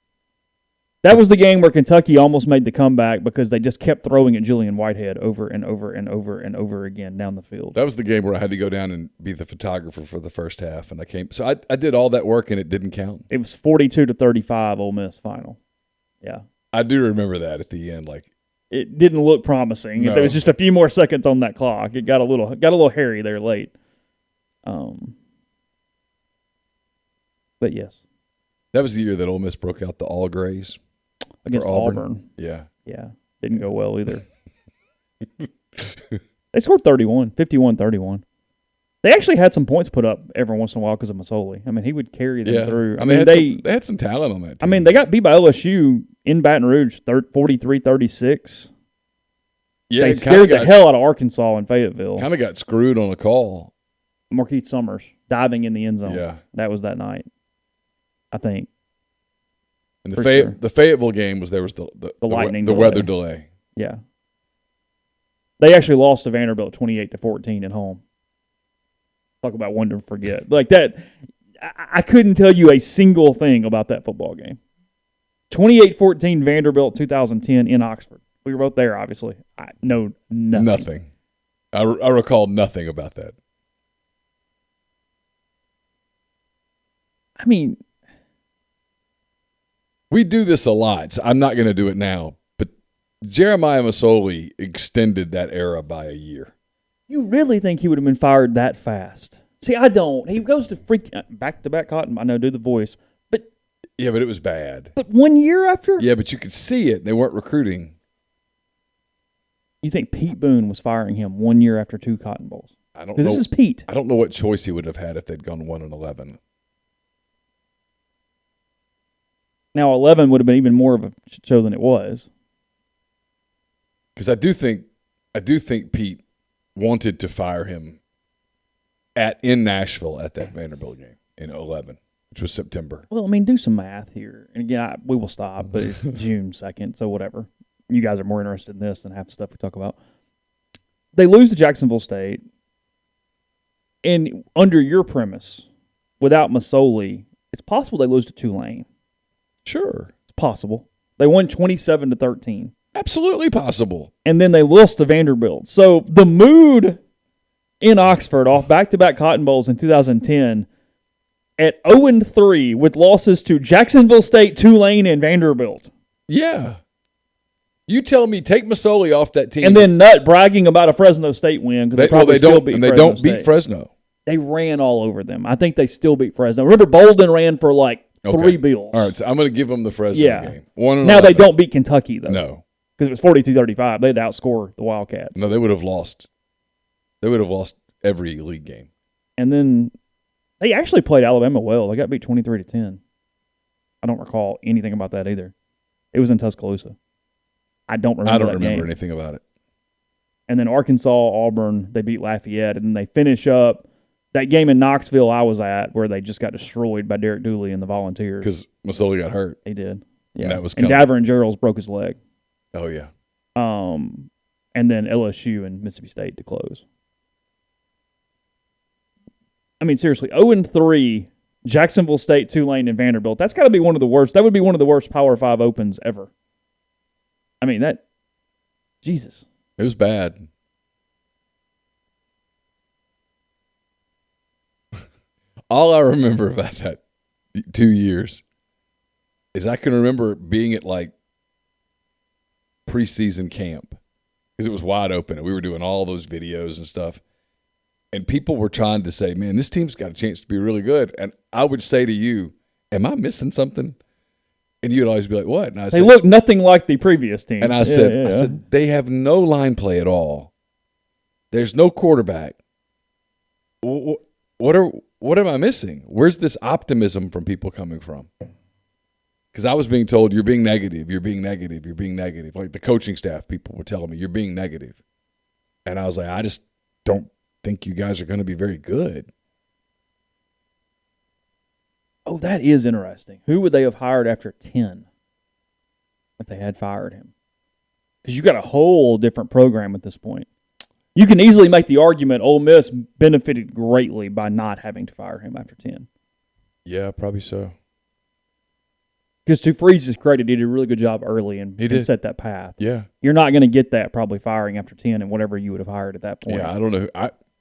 Speaker 1: That was the game where Kentucky almost made the comeback because they just kept throwing at Julian Whitehead over and over and over and over again down the field.
Speaker 2: That was the game where I had to go down and be the photographer for the first half, and I came. So I did all that work, and it didn't count.
Speaker 1: It was 42-35 Ole Miss final. Yeah,
Speaker 2: I do remember that at the end. Like
Speaker 1: it didn't look promising.
Speaker 2: No.
Speaker 1: There was just a few more seconds on that clock. It got a little hairy there late. But yes,
Speaker 2: that was the year that Ole Miss broke out the all grays
Speaker 1: against Auburn.
Speaker 2: Yeah,
Speaker 1: didn't go well either. They scored 51-31. They actually had some points put up every once in a while because of Masoli. I mean, he would carry them through. I mean,
Speaker 2: they had some talent on that team.
Speaker 1: I mean, they got beat by LSU in Baton Rouge, 43-36.
Speaker 2: Yeah,
Speaker 1: they scared the hell out of Arkansas in Fayetteville.
Speaker 2: Kind of got screwed on a call.
Speaker 1: Marquise Summers diving in the end zone.
Speaker 2: Yeah.
Speaker 1: That was that night, I think.
Speaker 2: And the Fayetteville game was the
Speaker 1: lightning
Speaker 2: the weather delay.
Speaker 1: Yeah. They actually lost to Vanderbilt 28-14 at home. Talk about one to forget. Like that, I couldn't tell you a single thing about that football game. 28-14 Vanderbilt 2010 in Oxford. We were both there, obviously. I know nothing.
Speaker 2: Nothing. I recall nothing about that.
Speaker 1: I mean,
Speaker 2: we do this a lot. So I'm not going to do it now. But Jeremiah Masoli extended that era by a year.
Speaker 1: You really think he would have been fired that fast? See, I don't. He goes to back-to-back Cotton. I know, do the voice. But
Speaker 2: yeah, but it was bad.
Speaker 1: But 1 year after?
Speaker 2: Yeah, but you could see it. They weren't recruiting.
Speaker 1: You think Pete Boone was firing him 1 year after 2 Cotton Bowls?
Speaker 2: I don't know.
Speaker 1: Because this is Pete.
Speaker 2: I don't know what choice he would have had if they'd gone 1-11.
Speaker 1: Now, 11 would have been even more of a show than it was.
Speaker 2: Because I do think Pete wanted to fire him in Nashville at that Vanderbilt game in 11, which was September.
Speaker 1: Well, I mean, do some math here. And again, we will stop, but it's June 2nd, so whatever. You guys are more interested in this than half the stuff we talk about. They lose to Jacksonville State. And under your premise, without Masoli, it's possible they lose to Tulane.
Speaker 2: Sure.
Speaker 1: It's possible. They won 27-13.
Speaker 2: Absolutely possible.
Speaker 1: And then they lost to Vanderbilt. So the mood in Oxford off back-to-back Cotton Bowls in 2010 at 0-3 with losses to Jacksonville State, Tulane, and Vanderbilt.
Speaker 2: Yeah. You tell me, take Masoli off that team.
Speaker 1: And then Nutt bragging about a Fresno State win because they don't
Speaker 2: beat Fresno.
Speaker 1: They ran all over them. I think they still beat Fresno. Remember, Bolden ran for like 3 bills.
Speaker 2: All right, so I'm going to give them the Fresno game.
Speaker 1: Now they don't beat Kentucky, though.
Speaker 2: No.
Speaker 1: Because it was 42-35. They'd outscore the Wildcats.
Speaker 2: No, they would have lost. They would have lost every league game.
Speaker 1: And then they actually played Alabama well. They got beat 23-10. I don't recall anything about that either. It was in Tuscaloosa. I don't remember
Speaker 2: anything about it.
Speaker 1: And then Arkansas, Auburn, they beat Lafayette. And then they finish up that game in Knoxville I was at where they just got destroyed by Derek Dooley and the Volunteers.
Speaker 2: Because Masoli got hurt.
Speaker 1: He did. Yeah.
Speaker 2: And
Speaker 1: Davern Gerald's broke his leg.
Speaker 2: Oh, yeah.
Speaker 1: And then LSU and Mississippi State to close. I mean, seriously, 0-3, Jacksonville State, Tulane, and Vanderbilt. That's got to be one of the worst. That would be one of the worst Power 5 opens ever. I mean, Jesus.
Speaker 2: It was bad. All I remember about that 2 years is I can remember being at like preseason camp because it was wide open and we were doing all those videos and stuff. And people were trying to say, man, this team's got a chance to be really good. And I would say to you, am I missing something? And you'd always be like, what? And I said,
Speaker 1: they look nothing like the previous team.
Speaker 2: And I said, they have no line play at all. There's no quarterback. What am I missing? Where's this optimism from people coming from? Because I was being told, you're being negative, you're being negative, you're being negative. Like the coaching staff, people were telling me, you're being negative. And I was like, I just don't think you guys are going to be very good.
Speaker 1: Oh, that is interesting. Who would they have hired after 10 if they had fired him? Because you got a whole different program at this point. You can easily make the argument Ole Miss benefited greatly by not having to fire him after 10.
Speaker 2: Yeah, probably so.
Speaker 1: Because to Freeze's credit, he did a really good job early and set that path.
Speaker 2: Yeah.
Speaker 1: You're not going to get that probably firing after 10 and whatever you would have hired at that point.
Speaker 2: Yeah, I don't know.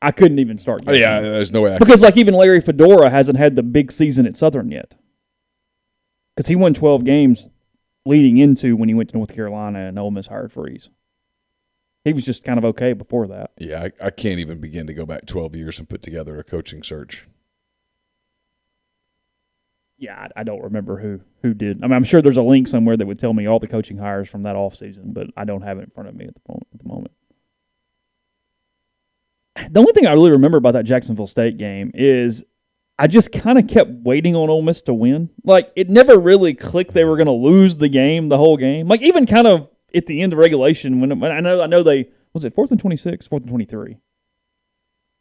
Speaker 1: I couldn't even start guessing.
Speaker 2: Yeah, there's no way.
Speaker 1: Because like even Larry Fedora hasn't had the big season at Southern yet. Because he won 12 games leading into when he went to North Carolina and Ole Miss hired Freeze. He was just kind of okay before that.
Speaker 2: Yeah, I can't even begin to go back 12 years and put together a coaching search.
Speaker 1: Yeah, I don't remember who did. I mean, I'm sure there's a link somewhere that would tell me all the coaching hires from that offseason, but I don't have it in front of me at the moment. the only thing I really remember about that Jacksonville State game is I just kind of kept waiting on Ole Miss to win. Like, it never really clicked they were going to lose the game, the whole game. Like, even kind of at the end of regulation, when I know they, was it 4th and 26, 4th and 23?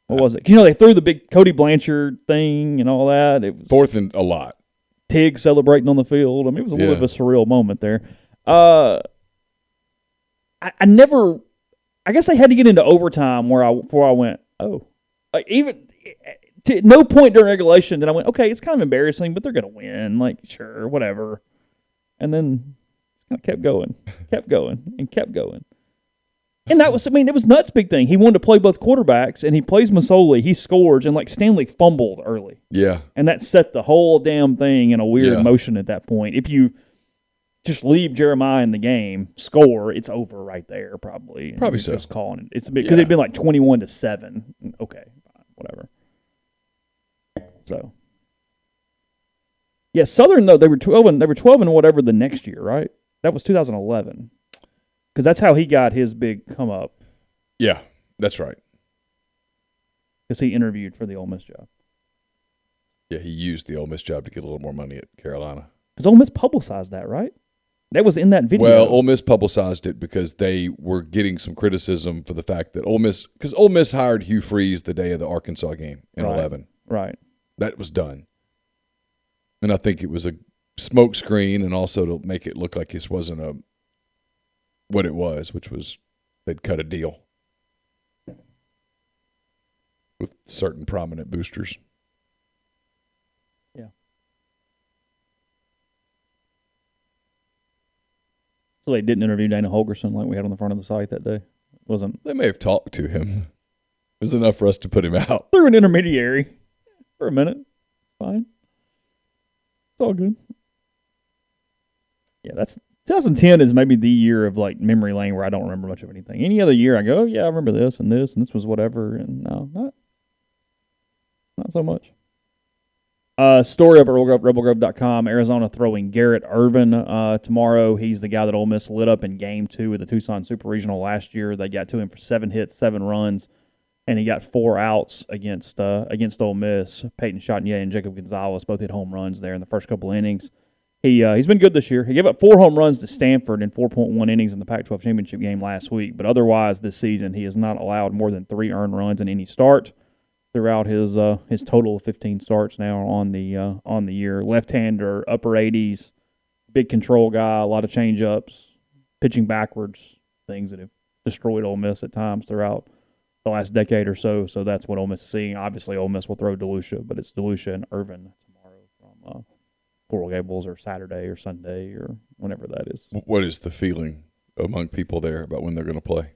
Speaker 1: What was it? They threw the big Cody Blanchard thing and all that. It was
Speaker 2: 4th and a lot.
Speaker 1: Tig celebrating on the field. I mean, it was a little bit of a surreal moment there. I guess they had to get into overtime before I went, oh. Like, even to no point during regulation that I went, okay, it's kind of embarrassing, but they're going to win. Like, sure, whatever. And then it kind of kept going, and kept going. And that was, it was nuts big thing. He wanted to play both quarterbacks, and he plays Masoli. He scores, and, Stanley fumbled early.
Speaker 2: Yeah.
Speaker 1: And that set the whole damn thing in a weird motion at that point. If you just leave Jeremiah in the game, score, it's over right there probably.
Speaker 2: Probably so.
Speaker 1: Just calling it. It's because it'd been 21-7. Okay, fine, whatever. So, yeah, Southern though they were 12 and whatever the next year, right? That was 2011, because that's how he got his big come up.
Speaker 2: Yeah, that's right.
Speaker 1: Because he interviewed for the Ole Miss job.
Speaker 2: Yeah, he used the Ole Miss job to get a little more money at Carolina.
Speaker 1: Because Ole Miss publicized that, right? That was in that video.
Speaker 2: Well, Ole Miss publicized it because they were getting some criticism for the fact that Ole Miss hired Hugh Freeze the day of the Arkansas game in 11.
Speaker 1: Right.
Speaker 2: That was done. And I think it was a smoke screen, and also to make it look like this wasn't what it was, which was they'd cut a deal with certain prominent boosters.
Speaker 1: Yeah. So they didn't interview Dana Holgerson like we had on the front of the site that day?
Speaker 2: They may have talked to him. It was enough for us to put him out.
Speaker 1: Through an intermediary for a minute. Fine. It's all good. Yeah, 2010 is maybe the year of memory lane where I don't remember much of anything. Any other year I go, oh, yeah, I remember this and this was whatever, and no, not so much. Story up at rebelgrove.com. Arizona throwing Garrett Irvin tomorrow. He's the guy that Ole Miss lit up in Game 2 of the Tucson Super Regional last year. They got to him for 7 hits, 7 runs, and he got 4 outs against Ole Miss. Peyton Chatinier and Jacob Gonzalez both hit home runs there in the first couple innings. He's been good this year. He gave up 4 home runs to Stanford in 4.1 innings in the Pac-12 championship game last week, but otherwise this season he has not allowed more than 3 earned runs in any start throughout his total of 15 starts now on the year. Left-hander, upper 80s, big control guy, a lot of change-ups, pitching backwards, things that have destroyed Ole Miss at times throughout the last decade or so. So that's what Ole Miss is seeing. Obviously, Ole Miss will throw DeLucia, but it's DeLucia and Irvin tomorrow from Coral Gables, or Saturday or Sunday or whenever that is.
Speaker 2: What is the feeling among people there about when they're going to play?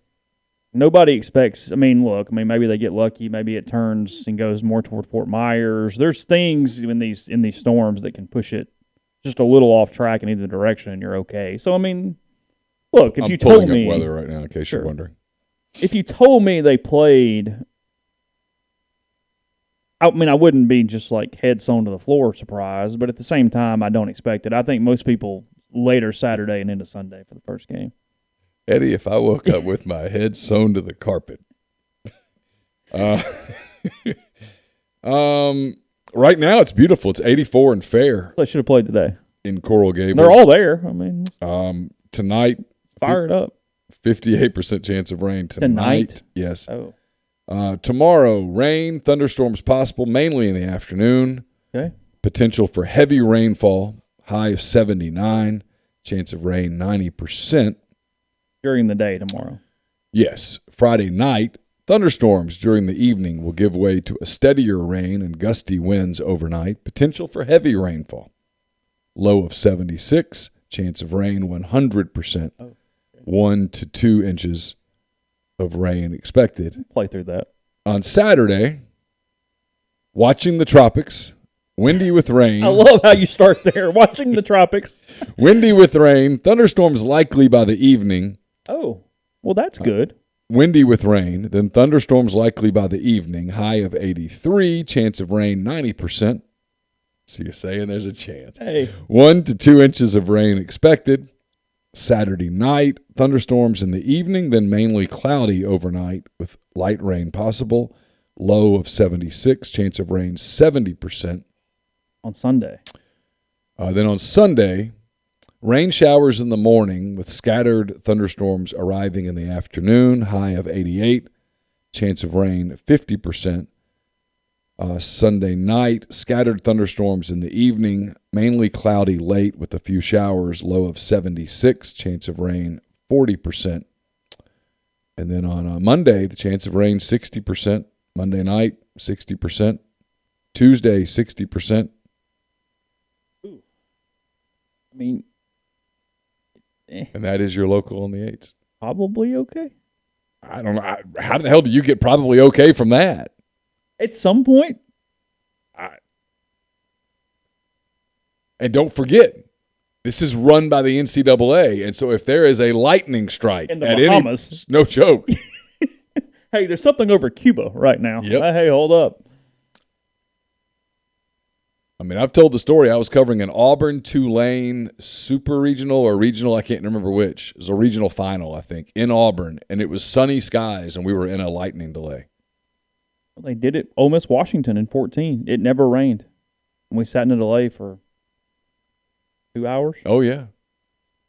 Speaker 1: Nobody expects. Look. Maybe they get lucky. Maybe it turns and goes more toward Fort Myers. There's things in these storms that can push it just a little off track in either direction, and you're okay. So look. If you told me
Speaker 2: up weather right now, in case you're wondering,
Speaker 1: if you told me they played, I wouldn't be just head sewn to the floor surprised. But at the same time, I don't expect it. I think most people later Saturday and into Sunday for the first game.
Speaker 2: Eddie, if I woke up with my head sewn to the carpet. Right now it's beautiful. It's 84 and fair.
Speaker 1: They should have played today.
Speaker 2: In Coral Gables.
Speaker 1: They're all there.
Speaker 2: Tonight.
Speaker 1: Fire it up.
Speaker 2: 58% chance of rain tonight. Yes.
Speaker 1: Oh.
Speaker 2: Tomorrow, rain, thunderstorms possible, mainly in the afternoon.
Speaker 1: Okay.
Speaker 2: Potential for heavy rainfall, high of 79. Chance of rain, 90%.
Speaker 1: During the day tomorrow.
Speaker 2: Yes. Friday night, thunderstorms during the evening will give way to a steadier rain and gusty winds overnight. Potential for heavy rainfall. Low of 76. Chance of rain, 100%.
Speaker 1: Oh, okay.
Speaker 2: 1 to 2 inches of rain expected.
Speaker 1: Play through that.
Speaker 2: On Saturday, watching the tropics, windy with rain.
Speaker 1: I love how you start there. Watching the tropics.
Speaker 2: Windy with rain. Thunderstorms likely by the evening.
Speaker 1: Oh, well, that's good.
Speaker 2: Windy with rain. Then thunderstorms likely by the evening. High of 83. Chance of rain, 90%. So you're saying there's a chance.
Speaker 1: Hey.
Speaker 2: 1 to 2 inches of rain expected. Saturday night, thunderstorms in the evening, then mainly cloudy overnight with light rain possible. Low of 76, chance of rain 70%.
Speaker 1: On Sunday.
Speaker 2: Then on Sunday, rain showers in the morning with scattered thunderstorms arriving in the afternoon. High of 88, chance of rain 50%. Sunday night, scattered thunderstorms in the evening, mainly cloudy late with a few showers, low of 76, chance of rain 40%. And then on Monday, the chance of rain 60%. Monday night, 60%. Tuesday, 60%.
Speaker 1: Ooh. I mean,
Speaker 2: and that is your local on the 8s.
Speaker 1: Probably okay.
Speaker 2: I don't know. How the hell do you get probably okay from that?
Speaker 1: At some point.
Speaker 2: And don't forget, this is run by the NCAA, and so if there is a lightning strike
Speaker 1: in the
Speaker 2: at
Speaker 1: Bahamas,
Speaker 2: no joke.
Speaker 1: Hey, there's something over Cuba right now.
Speaker 2: Yep.
Speaker 1: Hey, hold up.
Speaker 2: I mean, I've told the story. I was covering an Auburn-Tulane super regional or regional, I can't remember which. It was a regional final, I think, in Auburn, and it was sunny skies, and we were in a lightning delay.
Speaker 1: They did it. Ole Miss, Washington in 14. It never rained. And we sat in a delay for 2 hours.
Speaker 2: Oh, yeah.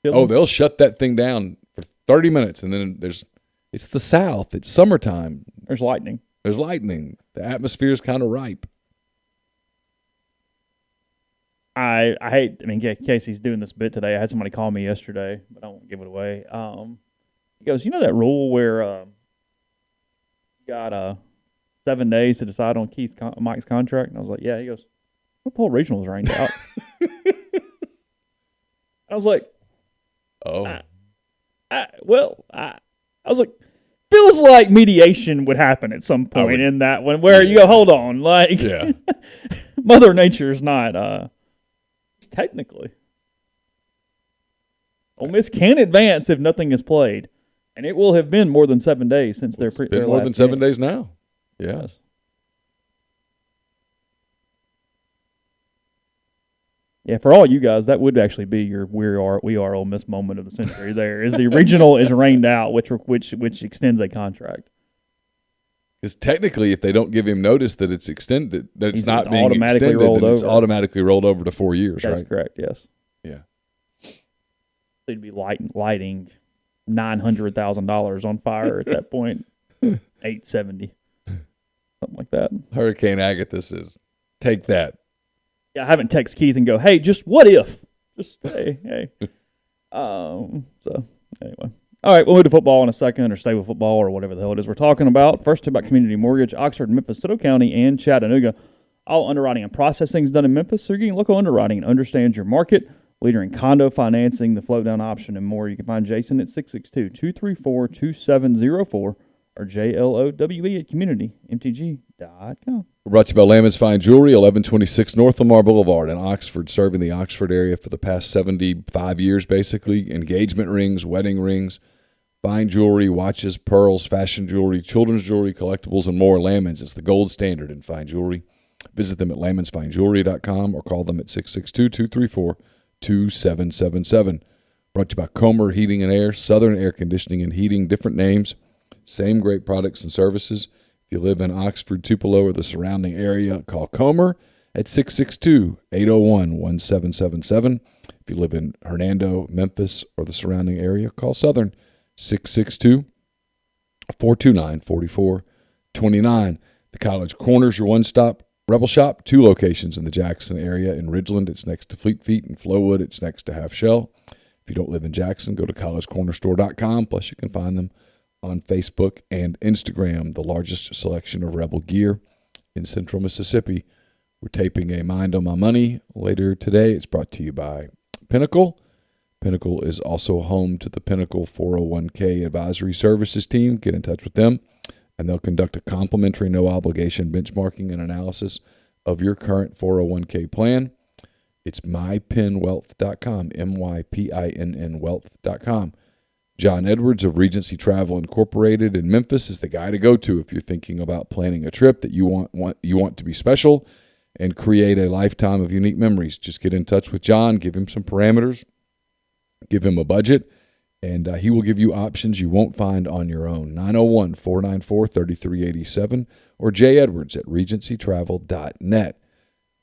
Speaker 1: Feeling?
Speaker 2: Oh, they'll shut that thing down for 30 minutes, and then it's the South. It's summertime.
Speaker 1: There's lightning.
Speaker 2: There's lightning. The atmosphere is kind of ripe.
Speaker 1: I hate, Casey's doing this bit today. I had somebody call me yesterday, but I won't give it away. He goes, you know that rule where you got 7 days to decide on Mike's contract? And I was like, yeah. He goes, what if the whole regional's rained out? I was like,
Speaker 2: oh.
Speaker 1: I was like, feels like mediation would happen at some point in that one where you go, hold on, like,
Speaker 2: yeah.
Speaker 1: Mother Nature's not technically. Ole Miss can advance if nothing is played, and it will have been more than 7 days since their
Speaker 2: been more
Speaker 1: last
Speaker 2: than 7
Speaker 1: game.
Speaker 2: days now. Yeah.
Speaker 1: Yes. Yeah, for all you guys, that would actually be your we are Ole Miss moment of the century. There is the regional is rained out, which extends a contract.
Speaker 2: Because technically, if they don't give him notice that it's extended, that it's not being
Speaker 1: automatically
Speaker 2: extended,
Speaker 1: rolled
Speaker 2: then it's
Speaker 1: over.
Speaker 2: automatically rolled over to 4 years,
Speaker 1: That's
Speaker 2: right?
Speaker 1: correct. Yes.
Speaker 2: Yeah.
Speaker 1: They'd be lighting $900,000 on fire at that point. $870, something like that.
Speaker 2: Hurricane Agatha says, "Take that."
Speaker 1: Yeah, I haven't texted Keith and go, hey, just what if? Just hey. So anyway. All right, we'll move to football in a second, or stay with football, or whatever the hell it is we're talking about. First, about community mortgage, Oxford, Memphis, Stoughton County, and Chattanooga. All underwriting and processing is done in Memphis, so you're getting local underwriting and understands your market. Leader in condo financing, the float down option, and more. You can find Jason at 662-234-2704 or JLOWE@communitymtg.com.
Speaker 2: We're brought to you by Lammon's Fine Jewelry, 1126 North Lamar Boulevard in Oxford, serving the Oxford area for the past 75 years, basically. Engagement rings, wedding rings, fine jewelry, watches, pearls, fashion jewelry, children's jewelry, collectibles, and more. Lammon's is the gold standard in fine jewelry. Visit them at lammonsfinejewelry.com or call them at 662-234-2777. Brought to you by Comer Heating and Air, Southern Air Conditioning and Heating, different names, same great products and services. If you live in Oxford, Tupelo, or the surrounding area, call Comer at 662-801-1777. If you live in Hernando, Memphis, or the surrounding area, call Southern, 662-429-4429. The College Corner's your one-stop Rebel Shop, 2 locations in the Jackson area. In Ridgeland, it's next to Fleet Feet. In Flowood, it's next to Half Shell. If you don't live in Jackson, go to collegecornerstore.com. Plus, you can find them on Facebook and Instagram, the largest selection of Rebel gear in central Mississippi. We're taping a Mind on My Money later today. It's brought to you by Pinnacle. Pinnacle is also home to the Pinnacle 401k advisory services team. Get in touch with them, and they'll conduct a complimentary, no-obligation benchmarking and analysis of your current 401k plan. It's mypinwealth.com, MYPINN wealth.com. John Edwards of Regency Travel Incorporated in Memphis is the guy to go to if you're thinking about planning a trip that you want to be special and create a lifetime of unique memories. Just get in touch with John, give him some parameters, give him a budget, And he will give you options you won't find on your own. 901-494-3387 or jedwards@regencytravel.net.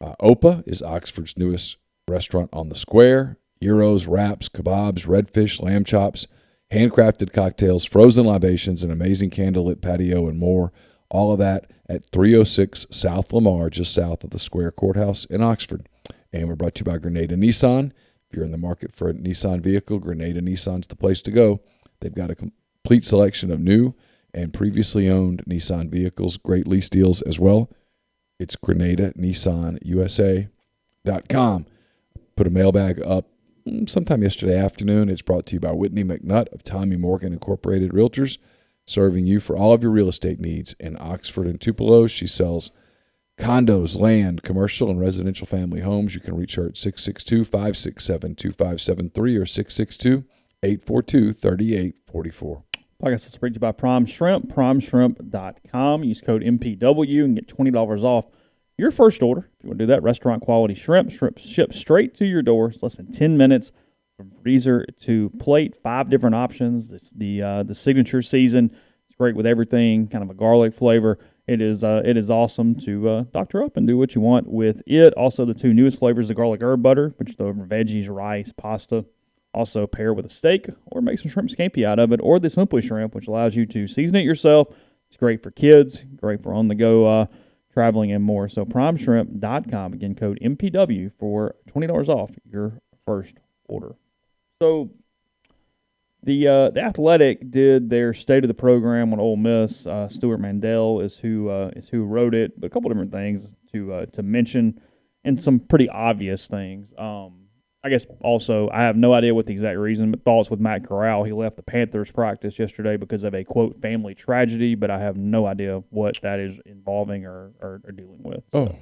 Speaker 2: Opa is Oxford's newest restaurant on the square. Gyros, wraps, kebabs, redfish, lamb chops, handcrafted cocktails, frozen libations, an amazing candlelit patio, and more. All of that at 306 South Lamar, just south of the Square Courthouse in Oxford. And we're brought to you by Grenada Nissan. If you're in the market for a Nissan vehicle, Grenada Nissan's the place to go. They've got a complete selection of new and previously owned Nissan vehicles, great lease deals as well. It's GrenadaNissanUSA.com. Put a mailbag up sometime yesterday afternoon. It's brought to you by Whitney McNutt of Tommy Morgan Incorporated Realtors, serving you for all of your real estate needs in Oxford and Tupelo. She sells condos, land, commercial, and residential family homes. You can reach her at 662-567-2573 or 662-842-3844.
Speaker 1: Podcast is brought to you by Prime Shrimp, primeshrimp.com. Use code MPW and get $20 off your first order. If you want to do that, restaurant quality shrimp. Shrimp shipped straight to your door. It's less than 10 minutes from freezer to plate. 5 different options. It's the signature season. It's great with everything, kind of a garlic flavor. It is awesome to doctor up and do what you want with it. Also, the 2 newest flavors, the garlic herb butter, which is over veggies, rice, pasta. Also, pair with a steak or make some shrimp scampi out of it, or the Simply Shrimp, which allows you to season it yourself. It's great for kids, great for on-the-go traveling and more. So primeshrimp.com, again, code MPW for $20 off your first order. So the Athletic did their state of the program on Ole Miss. Stuart Mandel is who wrote it, but a couple different things to mention, and some pretty obvious things. I guess also, I have no idea what the exact reason, but thoughts with Matt Corral. He left the Panthers practice yesterday because of a, quote, family tragedy, but I have no idea what that is involving or dealing with. So,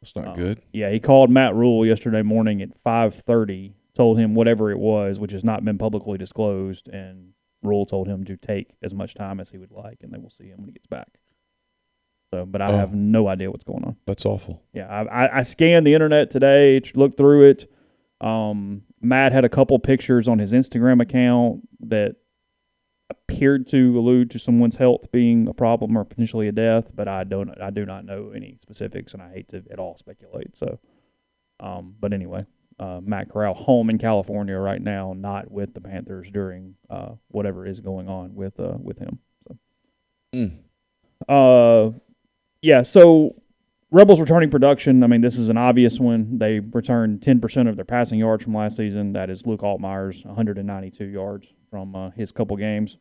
Speaker 2: that's not good.
Speaker 1: Yeah, he called Matt Rule yesterday morning at 5:30, told him whatever it was, which has not been publicly disclosed, and Rule told him to take as much time as he would like, and they will see him when he gets back. So, but I have no idea what's going on.
Speaker 2: That's awful.
Speaker 1: Yeah, I scanned the internet today, looked through it. Matt had a couple pictures on his Instagram account that appeared to allude to someone's health being a problem or potentially a death, but I do not know any specifics, and I hate to at all speculate. So, but anyway, Matt Corral home in California right now, not with the Panthers during whatever is going on with him. So. Yeah. So. Rebels returning production, I mean, this is an obvious one. They returned 10% of their passing yards from last season. That is Luke Altmaier's 192 yards from his couple games.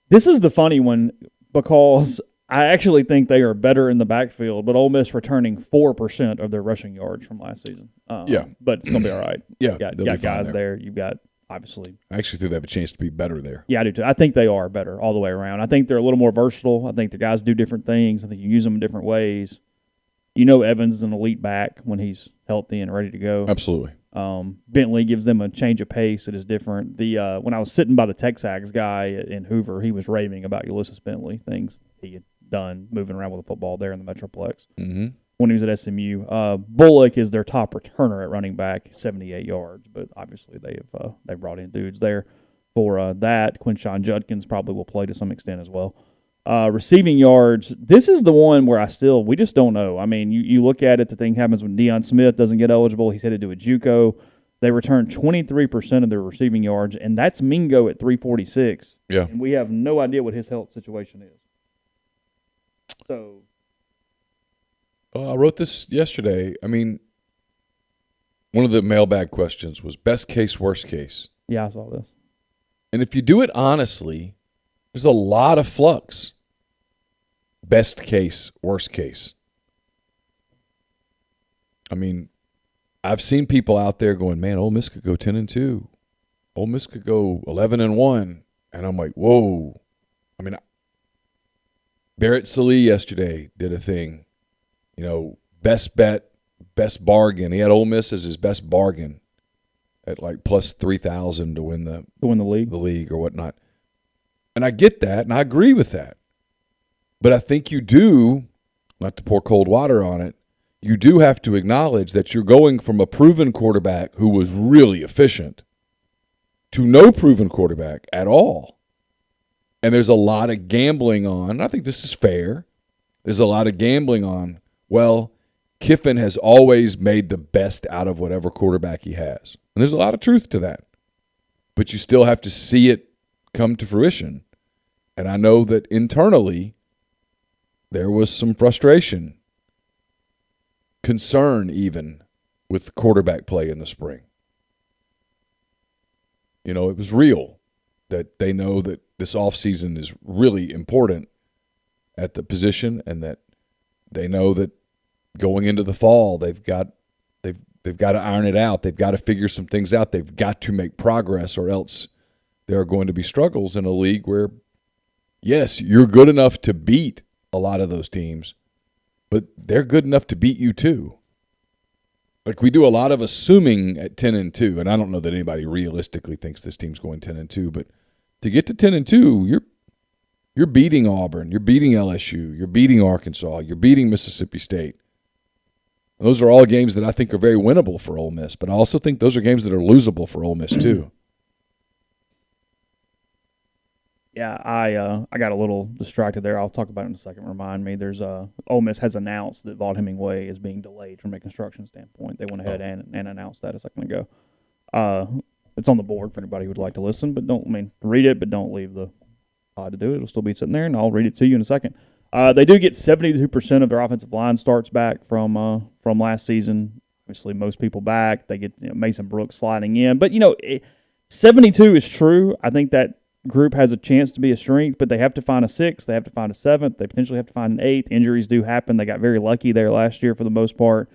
Speaker 1: This is the funny one because I actually think they are better in the backfield, but Ole Miss returning 4% of their rushing yards from last season.
Speaker 2: Yeah.
Speaker 1: But it's going to be all right.
Speaker 2: Yeah,
Speaker 1: you got guys there. You've got, obviously.
Speaker 2: I actually think they have a chance to be better there.
Speaker 1: Yeah, I do too. I think they are better all the way around. I think they're a little more versatile. I think the guys do different things. I think you use them in different ways. You know Evans is an elite back when he's healthy and ready to go.
Speaker 2: Absolutely.
Speaker 1: Bentley gives them a change of pace that is different. When I was sitting by the Texags guy in Hoover, he was raving about Ulysses Bentley, things he had done moving around with the football there in the Metroplex.
Speaker 2: Mm-hmm.
Speaker 1: When he was at SMU. Bullock is their top returner at running back, 78 yards, but obviously they brought in dudes there for that. Quinshon Judkins probably will play to some extent as well. Receiving yards, this is the one where we just don't know. I mean, you look at it, the thing happens when Deion Smith doesn't get eligible. He's headed to a JUCO. They return 23% of their receiving yards, and that's Mingo at 346.
Speaker 2: Yeah.
Speaker 1: And we have no idea what his health situation is. So...
Speaker 2: I wrote this yesterday. I mean, one of the mailbag questions was best case, worst case.
Speaker 1: Yeah, I saw this.
Speaker 2: And if you do it honestly, there's a lot of flux. Best case, worst case. I mean, I've seen people out there going, man, Ole Miss could go 10-2. Ole Miss could go 11-1. And I'm like, whoa. I mean, Barrett Sallee yesterday did a thing. You know, best bet, best bargain. He had Ole Miss as his best bargain at like plus 3,000 to win the league or whatnot. And I get that, and I agree with that. But I think you do, not to pour cold water on it, you do have to acknowledge that you're going from a proven quarterback who was really efficient to no proven quarterback at all. And there's a lot of gambling on, and I think this is fair, there's a lot of gambling on, well, Kiffin has always made the best out of whatever quarterback he has. And there's a lot of truth to that. But you still have to see it come to fruition. And I know that internally there was some frustration, concern even, with quarterback play in the spring. You know, it was real that they know that this offseason is really important at the position, and that they know that going into the fall they've got to iron it out. They've got to figure some things out. They've got to make progress, or else there are going to be struggles in a league where, yes, you're good enough to beat a lot of those teams, but they're good enough to beat you too. Like, we do a lot of assuming at 10-2, and I don't know that anybody realistically thinks this team's going 10-2, but to get to 10-2, you're beating Auburn, you're beating LSU, you're beating Arkansas, you're beating Mississippi State. Those are all games that I think are very winnable for Ole Miss, but I also think those are games that are losable for Ole Miss too.
Speaker 1: Yeah, I got a little distracted there. I'll talk about it in a second. Remind me. There's Ole Miss has announced that Vaught Hemingway is being delayed from a construction standpoint. They went ahead and announced that a second ago. It's on the board for anybody who would like to listen, but read it, but don't leave the pod to do it. It'll still be sitting there, and I'll read it to you in a second. They do get 72% of their offensive line starts back from last season. Obviously, most people back. They get Mason Brooks sliding in, but 72 is true. I think that group has a chance to be a strength, but they have to find a sixth. They have to find a seventh. They potentially have to find an eighth. Injuries do happen. They got very lucky there last year for the most part.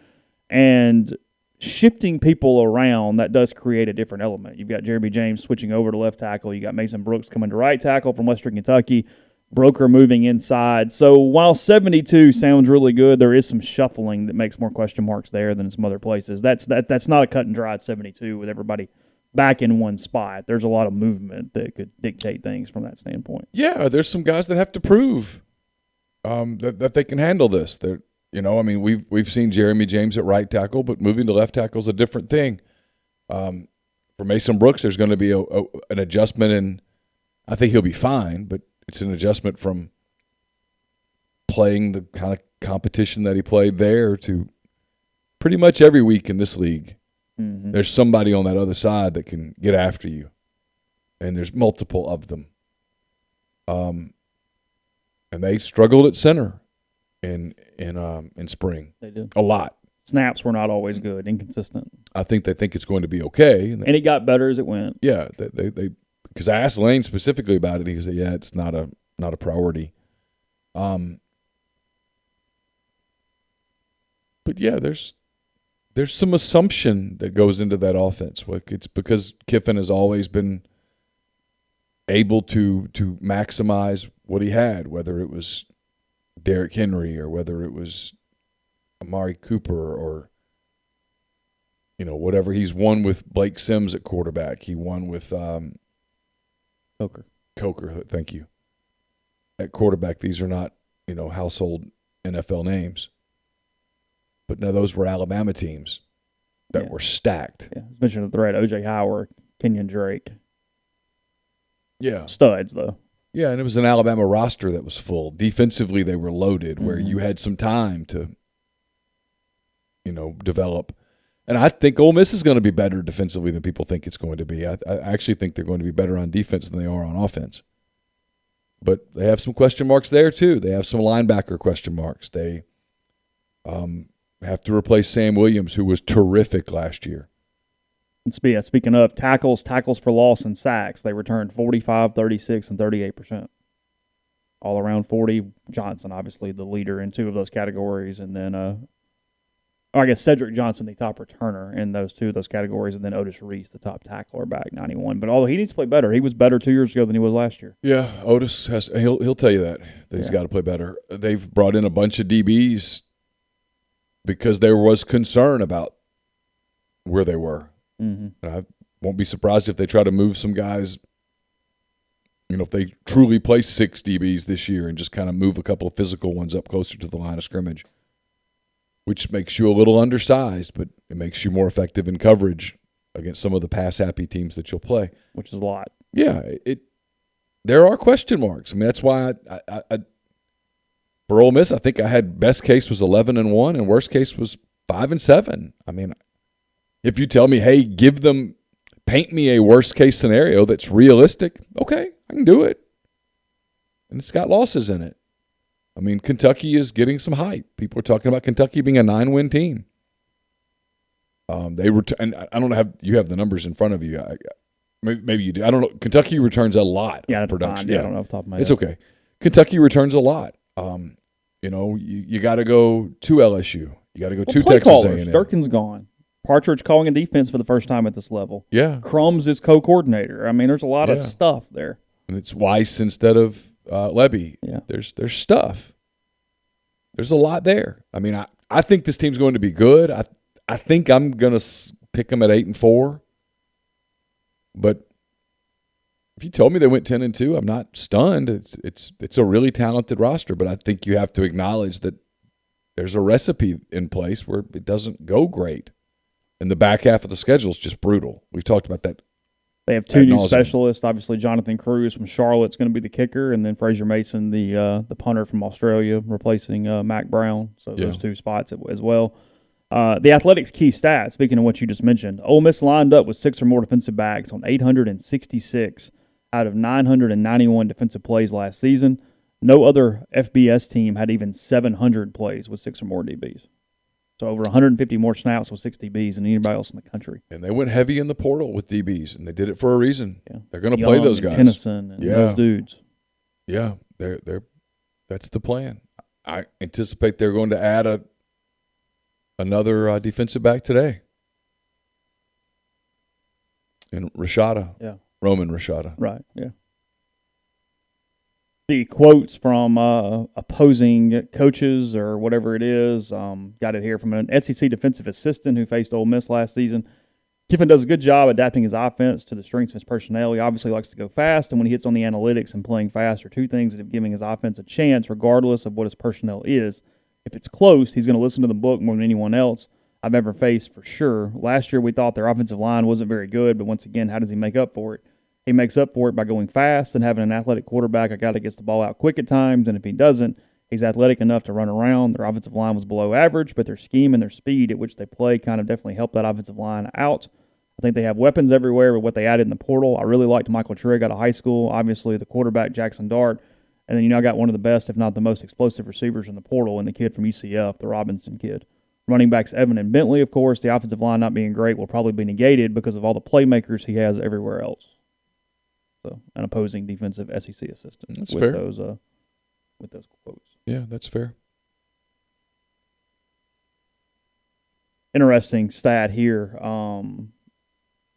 Speaker 1: And shifting people around, that does create a different element. You've got Jeremy James switching over to left tackle. You got Mason Brooks coming to right tackle from Western Kentucky. Broker moving inside. So while 72 sounds really good, there is some shuffling that makes more question marks there than in some other places. That's not a cut and dried 72 with everybody back in one spot. There's a lot of movement that could dictate things from that standpoint.
Speaker 2: Yeah, there's some guys that have to prove that they can handle this. We've seen Jeremy James at right tackle, but moving to left tackle is a different thing. For Mason Brooks, there's going to be an adjustment, and I think he'll be fine, but it's an adjustment from playing the kind of competition that he played there to pretty much every week in this league.
Speaker 1: Mm-hmm.
Speaker 2: There's somebody on that other side that can get after you, and there's multiple of them. And they struggled at center in spring.
Speaker 1: They did
Speaker 2: a lot.
Speaker 1: Snaps were not always good, inconsistent.
Speaker 2: I think they think it's going to be okay,
Speaker 1: and it got better as it went.
Speaker 2: Yeah, they because I asked Lane specifically about it. He said, "Yeah, it's not a priority." But yeah, there's some assumption that goes into that offense. It's because Kiffin has always been able to maximize what he had, whether it was Derrick Henry or whether it was Amari Cooper or whatever. He's won with Blake Sims at quarterback. He won with Coker, thank you. At quarterback, these are not, household NFL names. But no, those were Alabama teams that were stacked.
Speaker 1: Yeah, as mentioned at the right, O.J. Howard, Kenyon Drake.
Speaker 2: Yeah.
Speaker 1: Studs, though.
Speaker 2: Yeah, and it was an Alabama roster that was full. Defensively, they were loaded, where you had some time to, develop. And I think Ole Miss is going to be better defensively than people think it's going to be. I actually think they're going to be better on defense than they are on offense. But they have some question marks there, too. They have some linebacker question marks. They have to replace Sam Williams, who was terrific last year.
Speaker 1: And speaking of tackles for loss and sacks, they returned 45, 36, and 38%. All around 40. Johnson, obviously, the leader in two of those categories. And then, I guess Cedric Johnson, the top returner in those two of those categories. And then Otis Reese, the top tackler, back 91. But although he needs to play better, he was better 2 years ago than he was last year.
Speaker 2: Yeah, Otis he'll tell you that he's got to play better. They've brought in a bunch of DBs because there was concern about where they were.
Speaker 1: Mm-hmm.
Speaker 2: I won't be surprised if they try to move some guys, if they truly play 6 DBs this year and just kind of move a couple of physical ones up closer to the line of scrimmage, which makes you a little undersized, but it makes you more effective in coverage against some of the pass-happy teams that you'll play.
Speaker 1: Which is a lot.
Speaker 2: Yeah, there are question marks. I mean, that's why I for Ole Miss, I think I had best case was 11-1 and worst case was 5-7. I mean, if you tell me, hey, paint me a worst case scenario that's realistic, okay, I can do it. And it's got losses in it. I mean, Kentucky is getting some hype. People are talking about Kentucky being a 9-win team. And I don't know, you have the numbers in front of you. Maybe you do. I don't know. Kentucky returns a lot of production.
Speaker 1: I don't know off the top of my head.
Speaker 2: It's okay. Kentucky returns a lot. You got to go to LSU. You got to go to Texas A&M.
Speaker 1: Durkin's gone. Partridge calling a defense for the first time at this level.
Speaker 2: Yeah.
Speaker 1: Crumbs is co-coordinator. I mean, there's a lot of stuff there.
Speaker 2: And it's Weiss instead of Levy.
Speaker 1: Yeah.
Speaker 2: There's stuff. There's a lot there. I mean, I think this team's going to be good. I think I'm going to pick them at 8-4. But if you told me they went 10-2, I'm not stunned. It's a really talented roster, but I think you have to acknowledge that there's a recipe in place where it doesn't go great. And the back half of the schedule is just brutal. We've talked about that.
Speaker 1: They have two new specialists. Obviously, Jonathan Cruz from Charlotte's going to be the kicker, and then Fraser Mason, the punter from Australia, replacing Mac Brown. So those two spots as well. The Athletics key stats, speaking of what you just mentioned, Ole Miss lined up with 6 or more defensive backs on 866 out of 991 defensive plays last season. No other FBS team had even 700 plays with 6 or more DBs. So over 150 more snaps with 6 DBs than anybody else in the country.
Speaker 2: And they went heavy in the portal with DBs, and they did it for a reason.
Speaker 1: Yeah.
Speaker 2: They're going to play those guys.
Speaker 1: Tennyson and those dudes.
Speaker 2: Yeah, that's the plan. I anticipate they're going to add another defensive back today. And Rashada.
Speaker 1: Yeah.
Speaker 2: Roman Rashada.
Speaker 1: Right, yeah. The quotes from opposing coaches or whatever it is, got it here from an SEC defensive assistant who faced Ole Miss last season. Kiffin does a good job adapting his offense to the strengths of his personnel. He obviously likes to go fast, and when he hits on the analytics and playing fast are two things that have given his offense a chance regardless of what his personnel is. If it's close, he's going to listen to the book more than anyone else I've ever faced for sure. Last year we thought their offensive line wasn't very good, but once again, how does he make up for it? He makes up for it by going fast and having an athletic quarterback, a guy that gets the ball out quick at times, and if he doesn't, he's athletic enough to run around. Their offensive line was below average, but their scheme and their speed at which they play kind of definitely helped that offensive line out. I think they have weapons everywhere with what they added in the portal. I really liked Michael Trigg out of high school. Obviously, the quarterback, Jackson Dart. And then you now got one of the best, if not the most explosive receivers in the portal, and the kid from UCF, the Robinson kid. Running backs Evan and Bentley, of course. The offensive line not being great will probably be negated because of all the playmakers he has everywhere else. So, an opposing defensive SEC assistant.
Speaker 2: That's fair.
Speaker 1: With those quotes.
Speaker 2: Yeah, that's fair.
Speaker 1: Interesting stat here. I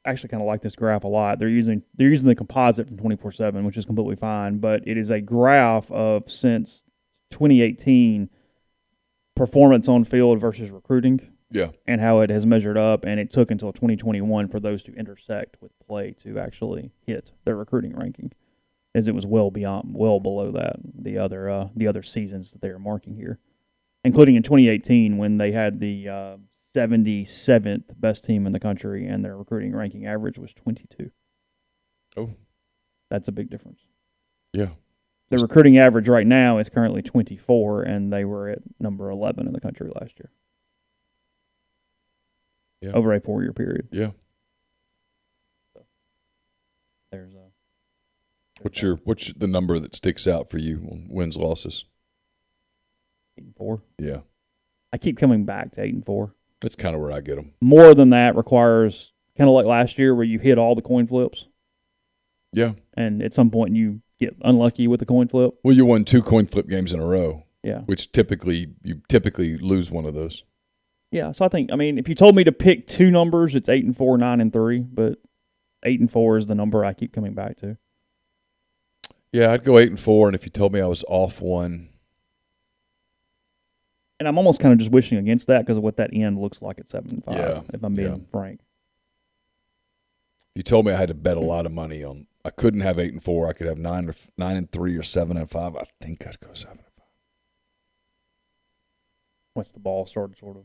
Speaker 1: actually kind of like this graph a lot. They're using the composite from 24/7, which is completely fine, but it is a graph of since 2018 performance on field versus recruiting.
Speaker 2: Yeah.
Speaker 1: And how it has measured up, and it took until 2021 for those to intersect with play to actually hit their recruiting ranking, as it was well below that the other seasons that they are marking here, including in 2018 when they had the 77th best team in the country, and their recruiting ranking average was 22.
Speaker 2: Oh,
Speaker 1: that's a big difference.
Speaker 2: Yeah.
Speaker 1: The recruiting average right now is currently 24, and they were at number 11 in the country last year.
Speaker 2: Yeah.
Speaker 1: Over a 4-year period.
Speaker 2: Yeah.
Speaker 1: So there's
Speaker 2: what's the number that sticks out for you on wins losses?
Speaker 1: 8-4.
Speaker 2: Yeah.
Speaker 1: I keep coming back to 8-4.
Speaker 2: That's kind of where I get them.
Speaker 1: More than that requires kind of like last year where you hit all the coin flips.
Speaker 2: Yeah.
Speaker 1: And at some point you get unlucky with the coin flip.
Speaker 2: Well, you won 2 coin flip games in a row.
Speaker 1: Yeah.
Speaker 2: Which you typically lose one of those.
Speaker 1: Yeah, so if you told me to pick 2 numbers, it's 8-4, 9-3, but 8-4 is the number I keep coming back to.
Speaker 2: Yeah, I'd go 8-4, and if you told me I was off one.
Speaker 1: And I'm almost kind of just wishing against that because of what that end looks like at 7-5, if I'm being frank.
Speaker 2: You told me I had to bet a lot of money on. I couldn't have 8-4. I could have 9-3 or 7-5. I think I'd go 7-5.
Speaker 1: Once the ball started sort of.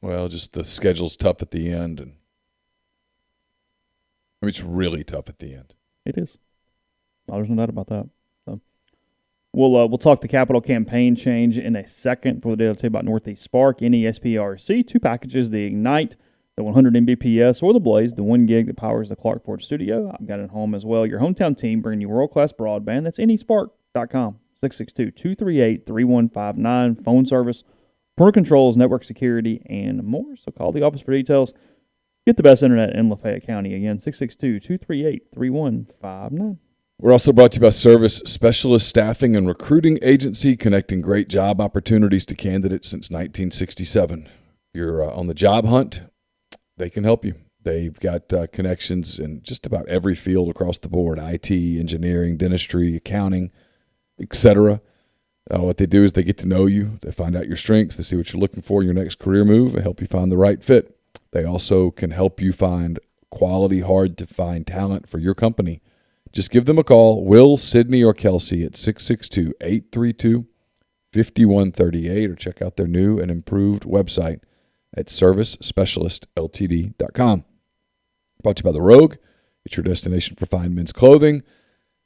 Speaker 2: Well, just the schedule's tough at the end, and I mean, it's really tough at the end.
Speaker 1: It is. No, there's no doubt about that. So we'll talk the capital campaign change in a second. For the day, I'll tell you about Northeast Spark, NESPRC, 2 packages, the Ignite, the 100 Mbps, or the Blaze, the 1 gig that powers the Clark Ford studio. I've got it at home as well. Your hometown team bringing you world-class broadband. That's nespark.com, 662-238-3159, phone service, parental controls, network security, and more. So call the office for details. Get the best internet in Lafayette County. Again, 662-238-3159.
Speaker 2: We're also brought to you by Service Specialist Staffing and Recruiting Agency, connecting great job opportunities to candidates since 1967. You're on the job hunt, they can help you. They've got connections in just about every field across the board, IT, engineering, dentistry, accounting, etc. What they do is they get to know you. They find out your strengths. They see what you're looking for in your next career move and help you find the right fit. They also can help you find quality, hard-to-find talent for your company. Just give them a call, Will, Sydney, or Kelsey at 662-832-5138, or check out their new and improved website at servicespecialistltd.com. Brought to you by The Rogue. It's your destination for fine men's clothing.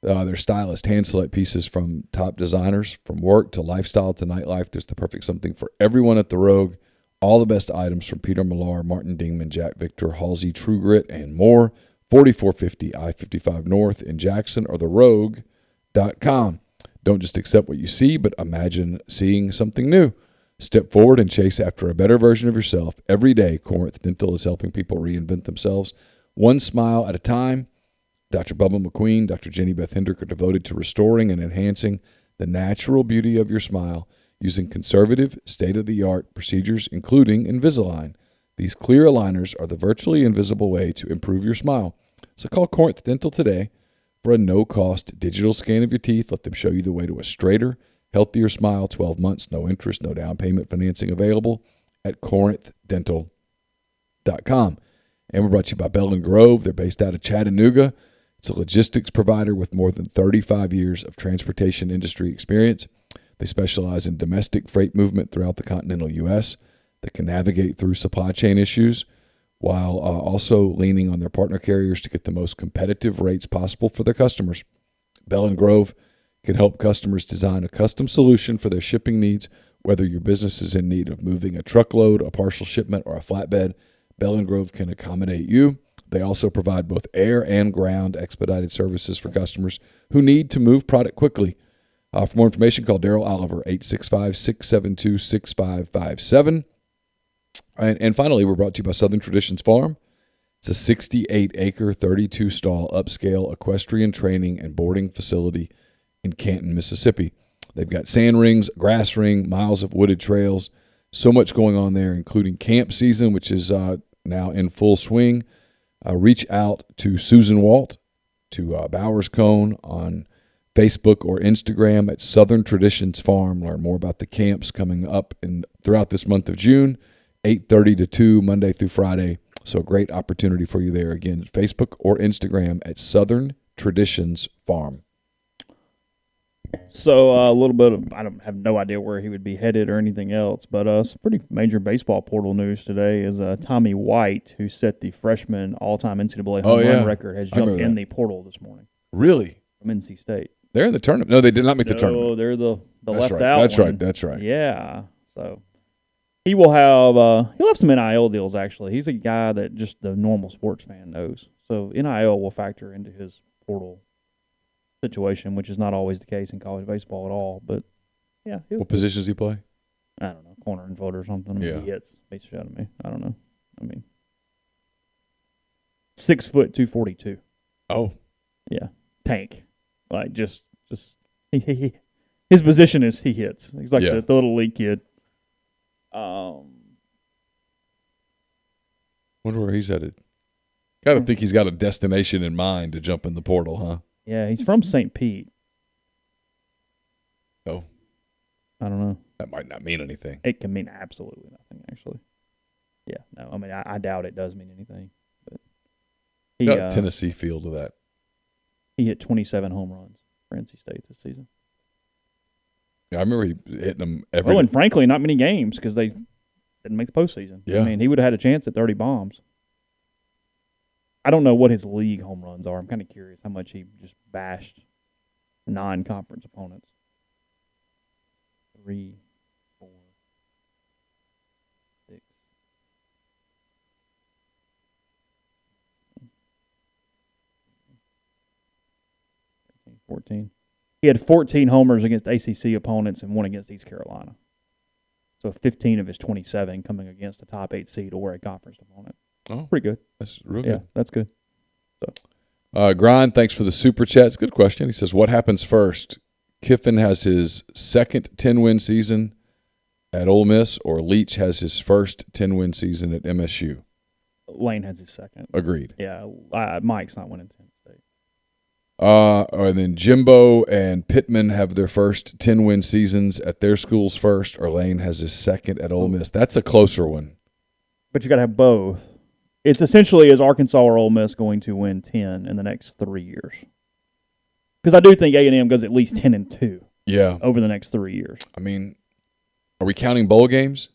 Speaker 2: Their stylist hand-select pieces from top designers, from work to lifestyle to nightlife. There's the perfect something for everyone at The Rogue. All the best items from Peter Millar, Martin Dingman, Jack Victor, Halsey, True Grit, and more. 4450 I-55 North in Jackson, or therogue.com. Don't just accept what you see, but imagine seeing something new. Step forward and chase after a better version of yourself. Every day, Corinth Dental is helping people reinvent themselves, one smile at a time. Dr. Bubba McQueen, Dr. Jenny Beth Hendrick are devoted to restoring and enhancing the natural beauty of your smile using conservative, state-of-the-art procedures, including Invisalign. These clear aligners are the virtually invisible way to improve your smile. So call Corinth Dental today for a no-cost digital scan of your teeth. Let them show you the way to a straighter, healthier smile. 12 months, no interest, no down payment financing available at corinthdental.com. And we're brought to you by Bell & Grove. They're based out of Chattanooga. It's a logistics provider with more than 35 years of transportation industry experience. They specialize in domestic freight movement throughout the continental U.S. that can navigate through supply chain issues while also leaning on their partner carriers to get the most competitive rates possible for their customers. Bell & Grove can help customers design a custom solution for their shipping needs, whether your business is in need of moving a truckload, a partial shipment, or a flatbed. Bell & Grove can accommodate you. They also provide both air and ground expedited services for customers who need to move product quickly. For more information, call Daryl Oliver, 865-672-6557. And finally, we're brought to you by Southern Traditions Farm. It's a 68-acre, 32-stall upscale equestrian training and boarding facility in Canton, Mississippi. They've got sand rings, grass ring, miles of wooded trails, so much going on there, including camp season, which is now in full swing. Reach out to Susan Walt, to Bowers Cone on Facebook or Instagram at Southern Traditions Farm. Learn more about the camps coming up throughout this month of June, 8:30 to 2, Monday through Friday. So a great opportunity for you there. Again, Facebook or Instagram at Southern Traditions Farm.
Speaker 1: So a little bit of, I don't have no idea where he would be headed or anything else, but some pretty major baseball portal news today is Tommy White, who set the freshman all-time NCAA home run record, has jumped in the portal this morning.
Speaker 2: Really?
Speaker 1: From NC State.
Speaker 2: They're in the tournament. No, they did not make the tournament.
Speaker 1: No, they're the
Speaker 2: That's
Speaker 1: left
Speaker 2: right.
Speaker 1: out
Speaker 2: That's
Speaker 1: one.
Speaker 2: right. That's right.
Speaker 1: Yeah. So he will have he'll have some NIL deals, actually. He's a guy that just the normal sports fan knows. So NIL will factor into his portal situation, which is not always the case in college baseball at all. But yeah.
Speaker 2: What position does he play?
Speaker 1: I don't know, corner infielder or something. I mean,
Speaker 2: Yeah.
Speaker 1: He hits. Beats the shit out of me. I don't know. I mean, 6 foot 242.
Speaker 2: Oh.
Speaker 1: Yeah. Tank. Like just he his position is he hits. He's like the little league kid.
Speaker 2: Wonder where he's headed. Got to think he's got a destination in mind to jump in the portal, huh?
Speaker 1: Yeah, he's from St. Pete.
Speaker 2: Oh.
Speaker 1: I don't know.
Speaker 2: That might not mean anything.
Speaker 1: It can mean absolutely nothing, actually. Yeah, no, I mean, I doubt it does mean anything. But he
Speaker 2: got a Tennessee feel to that.
Speaker 1: He hit 27 home runs for NC State this season.
Speaker 2: Yeah, I remember he hitting them every
Speaker 1: and frankly, not many games because they didn't make the postseason.
Speaker 2: Yeah.
Speaker 1: I mean, he would have had a chance at 30 bombs. I don't know what his league home runs are. I'm kind of curious how much he just bashed non-conference opponents. 3, 4, 6. 14. He had 14 homers against ACC opponents and 1 against East Carolina. So 15 of his 27 coming against a top 8 seed or a conference opponent.
Speaker 2: Oh,
Speaker 1: pretty good.
Speaker 2: That's real
Speaker 1: Yeah,
Speaker 2: good.
Speaker 1: that's good. So.
Speaker 2: Grind, thanks for the super chats. Good question. He says, what happens first? Kiffin has his second 10-win season at Ole Miss, or Leach has his first 10-win season at MSU?
Speaker 1: Lane has his second.
Speaker 2: Agreed.
Speaker 1: Yeah, Mike's not winning 10 State.
Speaker 2: And then Jimbo and Pittman have their first 10-win seasons at their schools first, or Lane has his second at Ole Miss. That's a closer one.
Speaker 1: But you got to have both. It's essentially, is Arkansas or Ole Miss going to win 10 in the next 3 years? Because I do think A&M goes at least 10-2.
Speaker 2: Yeah.
Speaker 1: Over the next 3 years.
Speaker 2: I mean, are we counting bowl games?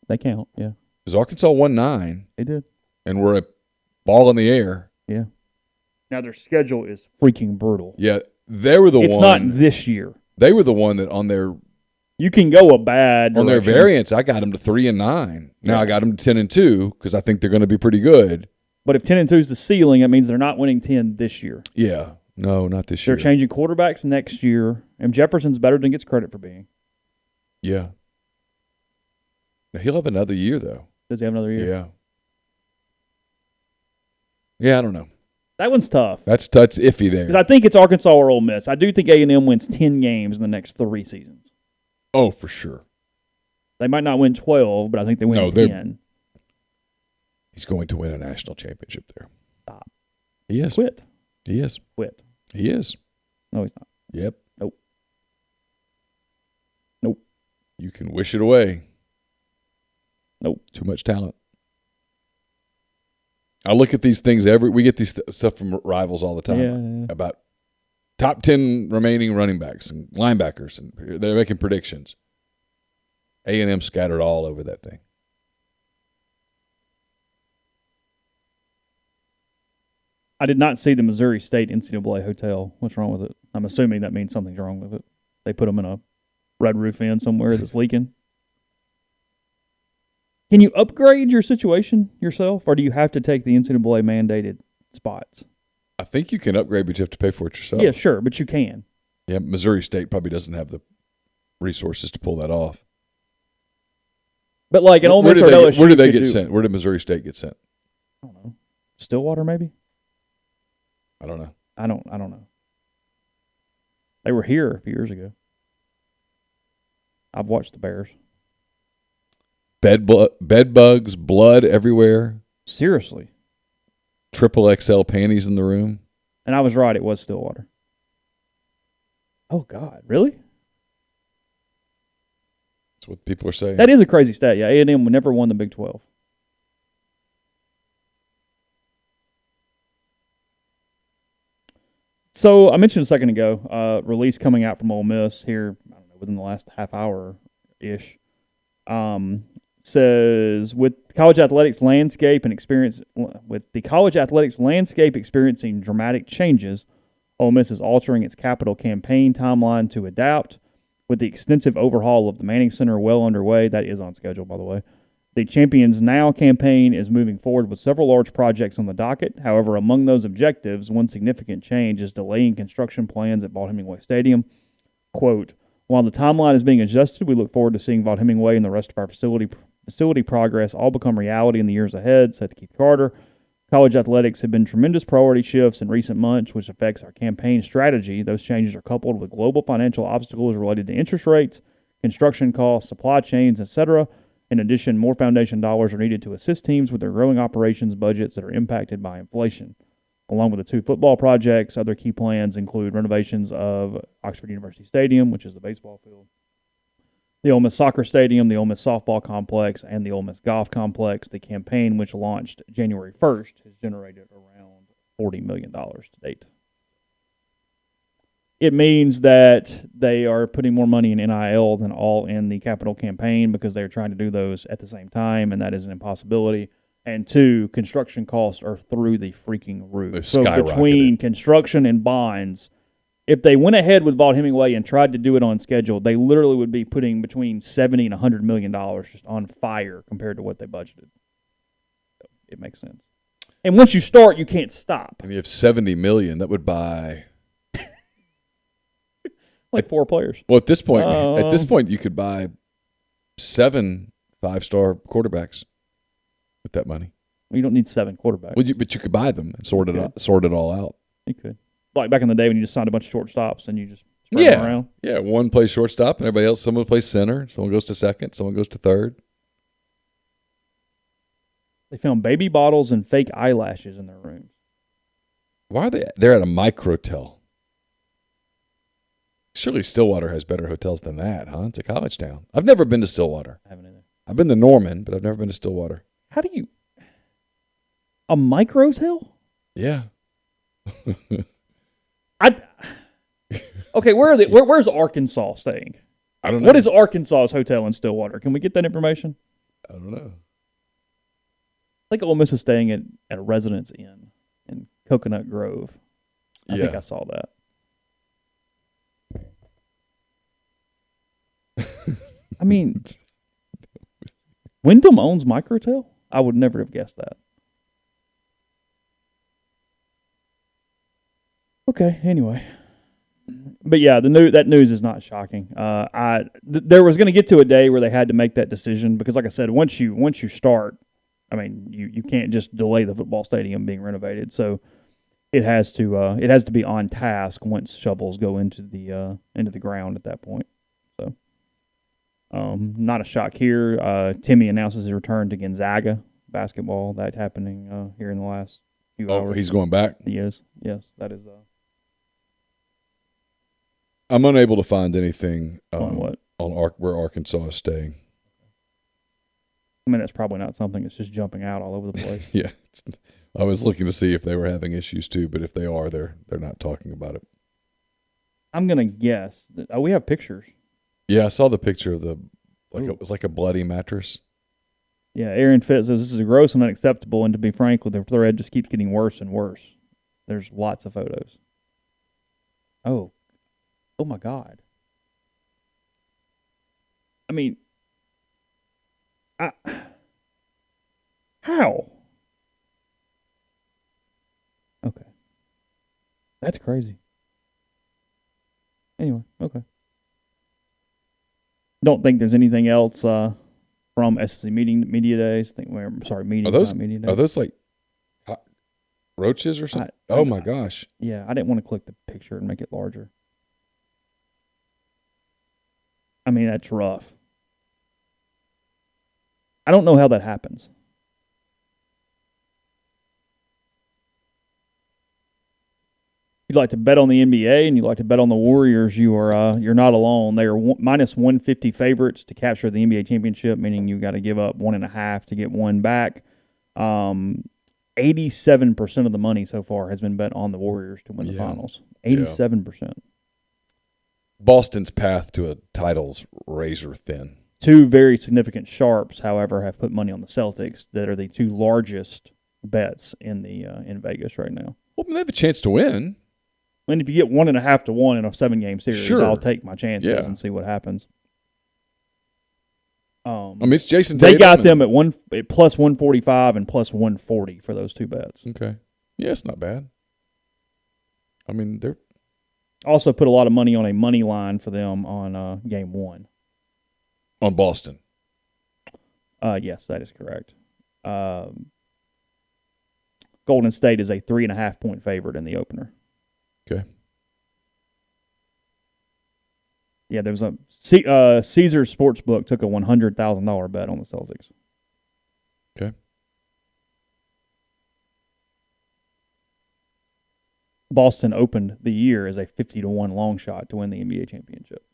Speaker 1: They count, yeah.
Speaker 2: Because Arkansas won 9.
Speaker 1: They did.
Speaker 2: And we're a ball in the air.
Speaker 1: Yeah. Now their schedule is freaking brutal.
Speaker 2: Yeah, they were the one.
Speaker 1: It's not this year.
Speaker 2: They were the one that on their
Speaker 1: you can go a bad
Speaker 2: on
Speaker 1: direction.
Speaker 2: their variance. I got them to 3 and 9. Now
Speaker 1: Yeah.
Speaker 2: I got them to 10-2 because I think they're going to be pretty good.
Speaker 1: But if 10-2 is the ceiling, that means they're not winning 10 this year.
Speaker 2: Yeah, no, not this
Speaker 1: They're
Speaker 2: year.
Speaker 1: changing quarterbacks next year, and Jefferson's better than gets credit for being.
Speaker 2: Yeah. Now, he'll have another year though.
Speaker 1: Does he have another year?
Speaker 2: Yeah. Yeah, I don't know.
Speaker 1: That one's tough.
Speaker 2: That's iffy there.
Speaker 1: Because I think it's Arkansas or Ole Miss. I do think A&M wins 10 games in the next 3 seasons.
Speaker 2: Oh, for sure.
Speaker 1: They might not win 12, but I think they win 10.
Speaker 2: He's going to win a national championship there.
Speaker 1: Stop.
Speaker 2: He is.
Speaker 1: Quit.
Speaker 2: He is.
Speaker 1: Quit.
Speaker 2: He is.
Speaker 1: No, he's not.
Speaker 2: Yep.
Speaker 1: Nope.
Speaker 2: You can wish it away.
Speaker 1: Nope.
Speaker 2: Too much talent. I look at these things we get these stuff from rivals all the time about top 10 remaining running backs and linebackers, and they're making predictions. A&M scattered all over that thing.
Speaker 1: I did not see the Missouri State NCAA hotel. What's wrong with it? I'm assuming that means something's wrong with it. They put them in a red roof inn somewhere that's leaking. Can you upgrade your situation yourself, or do you have to take the NCAA mandated spots?
Speaker 2: I think you can upgrade, but you have to pay for it yourself.
Speaker 1: Yeah, sure, but you can.
Speaker 2: Yeah, Missouri State probably doesn't have the resources to pull that off.
Speaker 1: But like an Ole Miss or LSU,
Speaker 2: where did they get sent? Where did Missouri State get sent?
Speaker 1: I don't know. Stillwater, maybe.
Speaker 2: I don't know.
Speaker 1: I don't know. They were here a few years ago. I've watched the Bears.
Speaker 2: Bed bugs, blood everywhere.
Speaker 1: Seriously.
Speaker 2: Triple XL panties in the room.
Speaker 1: And I was right. It was Stillwater. Oh, God. Really?
Speaker 2: That's what people are saying.
Speaker 1: That is a crazy stat. Yeah, A&M never won the Big 12. So I mentioned a second ago, release coming out from Ole Miss here, I don't know, within the last half hour-ish. Says with the college athletics landscape experiencing dramatic changes, Ole Miss is altering its capital campaign timeline to adapt. With the extensive overhaul of the Manning Center well underway, that is on schedule, by the way. The Champions Now campaign is moving forward with several large projects on the docket. However, among those objectives, one significant change is delaying construction plans at Vaught-Hemingway Stadium. Quote, while the timeline is being adjusted, we look forward to seeing Vaught-Hemingway and the rest of our facility progress all become reality in the years ahead, said Keith Carter. College athletics have been tremendous priority shifts in recent months, which affects our campaign strategy. Those changes are coupled with global financial obstacles related to interest rates, construction costs, supply chains, etc. In addition, more foundation dollars are needed to assist teams with their growing operations budgets that are impacted by inflation. Along with the 2 football projects, other key plans include renovations of Oxford University Stadium, which is the baseball field, the Ole Miss Soccer Stadium, the Ole Miss Softball Complex, and the Ole Miss Golf Complex. The campaign, which launched January 1st, has generated around $40 million to date. It means that they are putting more money in NIL than all in the capital campaign because they're trying to do those at the same time, and that is an impossibility. And 2, construction costs are through the freaking roof.
Speaker 2: They've
Speaker 1: So
Speaker 2: skyrocketed.
Speaker 1: between construction and bonds, if they went ahead with Vaught-Hemingway and tried to do it on schedule, they literally would be putting between $70 and $100 million just on fire compared to what they budgeted. So it makes sense. And once you start, you can't stop.
Speaker 2: And you have $70 million. That would buy
Speaker 1: like 4 players.
Speaker 2: Well, at this point, you could buy 7 5-star quarterbacks with that money.
Speaker 1: Well, you don't need 7 quarterbacks.
Speaker 2: Well, but you could buy them and sort it all out.
Speaker 1: You could. Like back in the day when you just signed a bunch of shortstops and you just spread them around.
Speaker 2: Yeah, one plays shortstop and everybody else, someone plays center, someone goes to second, someone goes to third.
Speaker 1: They found baby bottles and fake eyelashes in their rooms.
Speaker 2: Why are they? They're at a microtel. Surely Stillwater has better hotels than that, huh? It's a college town. I've never been to Stillwater.
Speaker 1: I haven't either.
Speaker 2: I've been to Norman, but I've never been to Stillwater.
Speaker 1: How do you... A microtel?
Speaker 2: Yeah.
Speaker 1: Okay, where's Arkansas staying?
Speaker 2: I don't know.
Speaker 1: What is Arkansas's hotel in Stillwater? Can we get that information?
Speaker 2: I don't know.
Speaker 1: I think Ole Miss is staying at a Residence Inn in Coconut Grove. I think I saw that. I mean, Wyndham owns Microtel? I would never have guessed that. Okay, anyway. But yeah, that news is not shocking. There was going to get to a day where they had to make that decision because, like I said, once you start, I mean, you can't just delay the football stadium being renovated. So it has to be on task once shovels go into the ground at that point. So not a shock here. Timmy announces his return to Gonzaga basketball. That happening here in the last few hours.
Speaker 2: Oh, he's going back?
Speaker 1: He is. Yes, that is.
Speaker 2: I'm unable to find anything
Speaker 1: On what?
Speaker 2: On where Arkansas is staying.
Speaker 1: I mean, that's probably not something that's just jumping out all over the place.
Speaker 2: Yeah. I was looking to see if they were having issues too, but if they are, they're not talking about it.
Speaker 1: I'm going to guess that we have pictures.
Speaker 2: Yeah, I saw the picture of it was like a bloody mattress.
Speaker 1: Yeah, Aaron Fitz says this is gross and unacceptable, and to be frank, the thread just keeps getting worse and worse. There's lots of photos. Oh my God. I mean, how? Okay. That's crazy. Anyway, okay. Don't think there's anything else from SEC media days. Media days.
Speaker 2: Are those like roaches or something? Oh my gosh.
Speaker 1: Yeah, I didn't want to click the picture and make it larger. I mean, that's rough. I don't know how that happens. If you'd like to bet on the NBA and you'd like to bet on the Warriors, you're not alone. They are minus 150 favorites to capture the NBA championship, meaning you got to give up 1.5 to get one back. 87% of the money so far has been bet on the Warriors to win the finals. 87%.
Speaker 2: Boston's path to a title's razor thin.
Speaker 1: 2 very significant sharps, however, have put money on the Celtics that are the 2 largest bets in Vegas right now.
Speaker 2: Well, they have a chance to win.
Speaker 1: And if you get 1.5 to 1 in a 7-game series,
Speaker 2: sure.
Speaker 1: I'll take my chances and see what happens.
Speaker 2: I mean, it's Jason
Speaker 1: Tatum. They got them at plus 145 and plus 140 for those 2 bets.
Speaker 2: Okay. Yeah, it's not bad. I mean, they're
Speaker 1: also put a lot of money on a money line for them on game 1.
Speaker 2: On Boston.
Speaker 1: Yes, that is correct. Golden State is a 3.5-point favorite in the opener.
Speaker 2: Okay.
Speaker 1: Yeah, there was a Caesars Sportsbook took a $100,000 bet on the Celtics.
Speaker 2: Okay.
Speaker 1: Boston opened the year as a 50-1 long shot to win the NBA championship.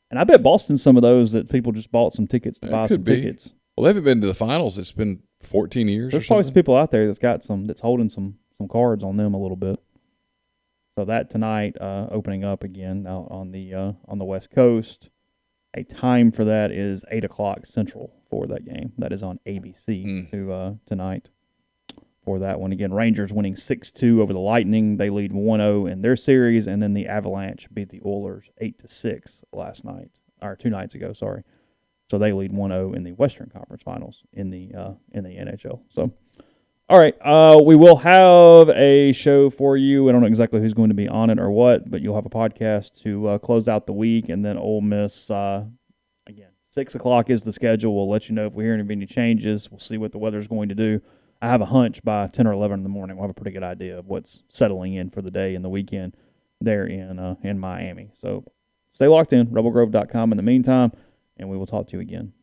Speaker 1: And I bet Boston's some of those that people just bought some tickets to buy some tickets.
Speaker 2: Well, they haven't been to the finals. It's been 14 years
Speaker 1: There's
Speaker 2: or
Speaker 1: probably
Speaker 2: something.
Speaker 1: some people out there that's holding some cards on them a little bit. So that tonight, opening up again out on the West Coast. A time for that is 8:00 Central for that game. That is on ABC tonight for that one. Again, Rangers winning 6-2 over the Lightning. They lead 1-0 in their series, and then the Avalanche beat the Oilers 8-6 last night, or 2 nights ago, sorry. So they lead 1-0 in the Western Conference Finals in the NHL. So, all right, we will have a show for you. I don't know exactly who's going to be on it or what, but you'll have a podcast to close out the week, and then Ole Miss, again, 6 o'clock is the schedule. We'll let you know if we hear any changes. We'll see what the weather's going to do. I have a hunch by 10 or 11 in the morning we'll have a pretty good idea of what's settling in for the day and the weekend there in Miami. So stay locked in, rebelgrove.com in the meantime, and we will talk to you again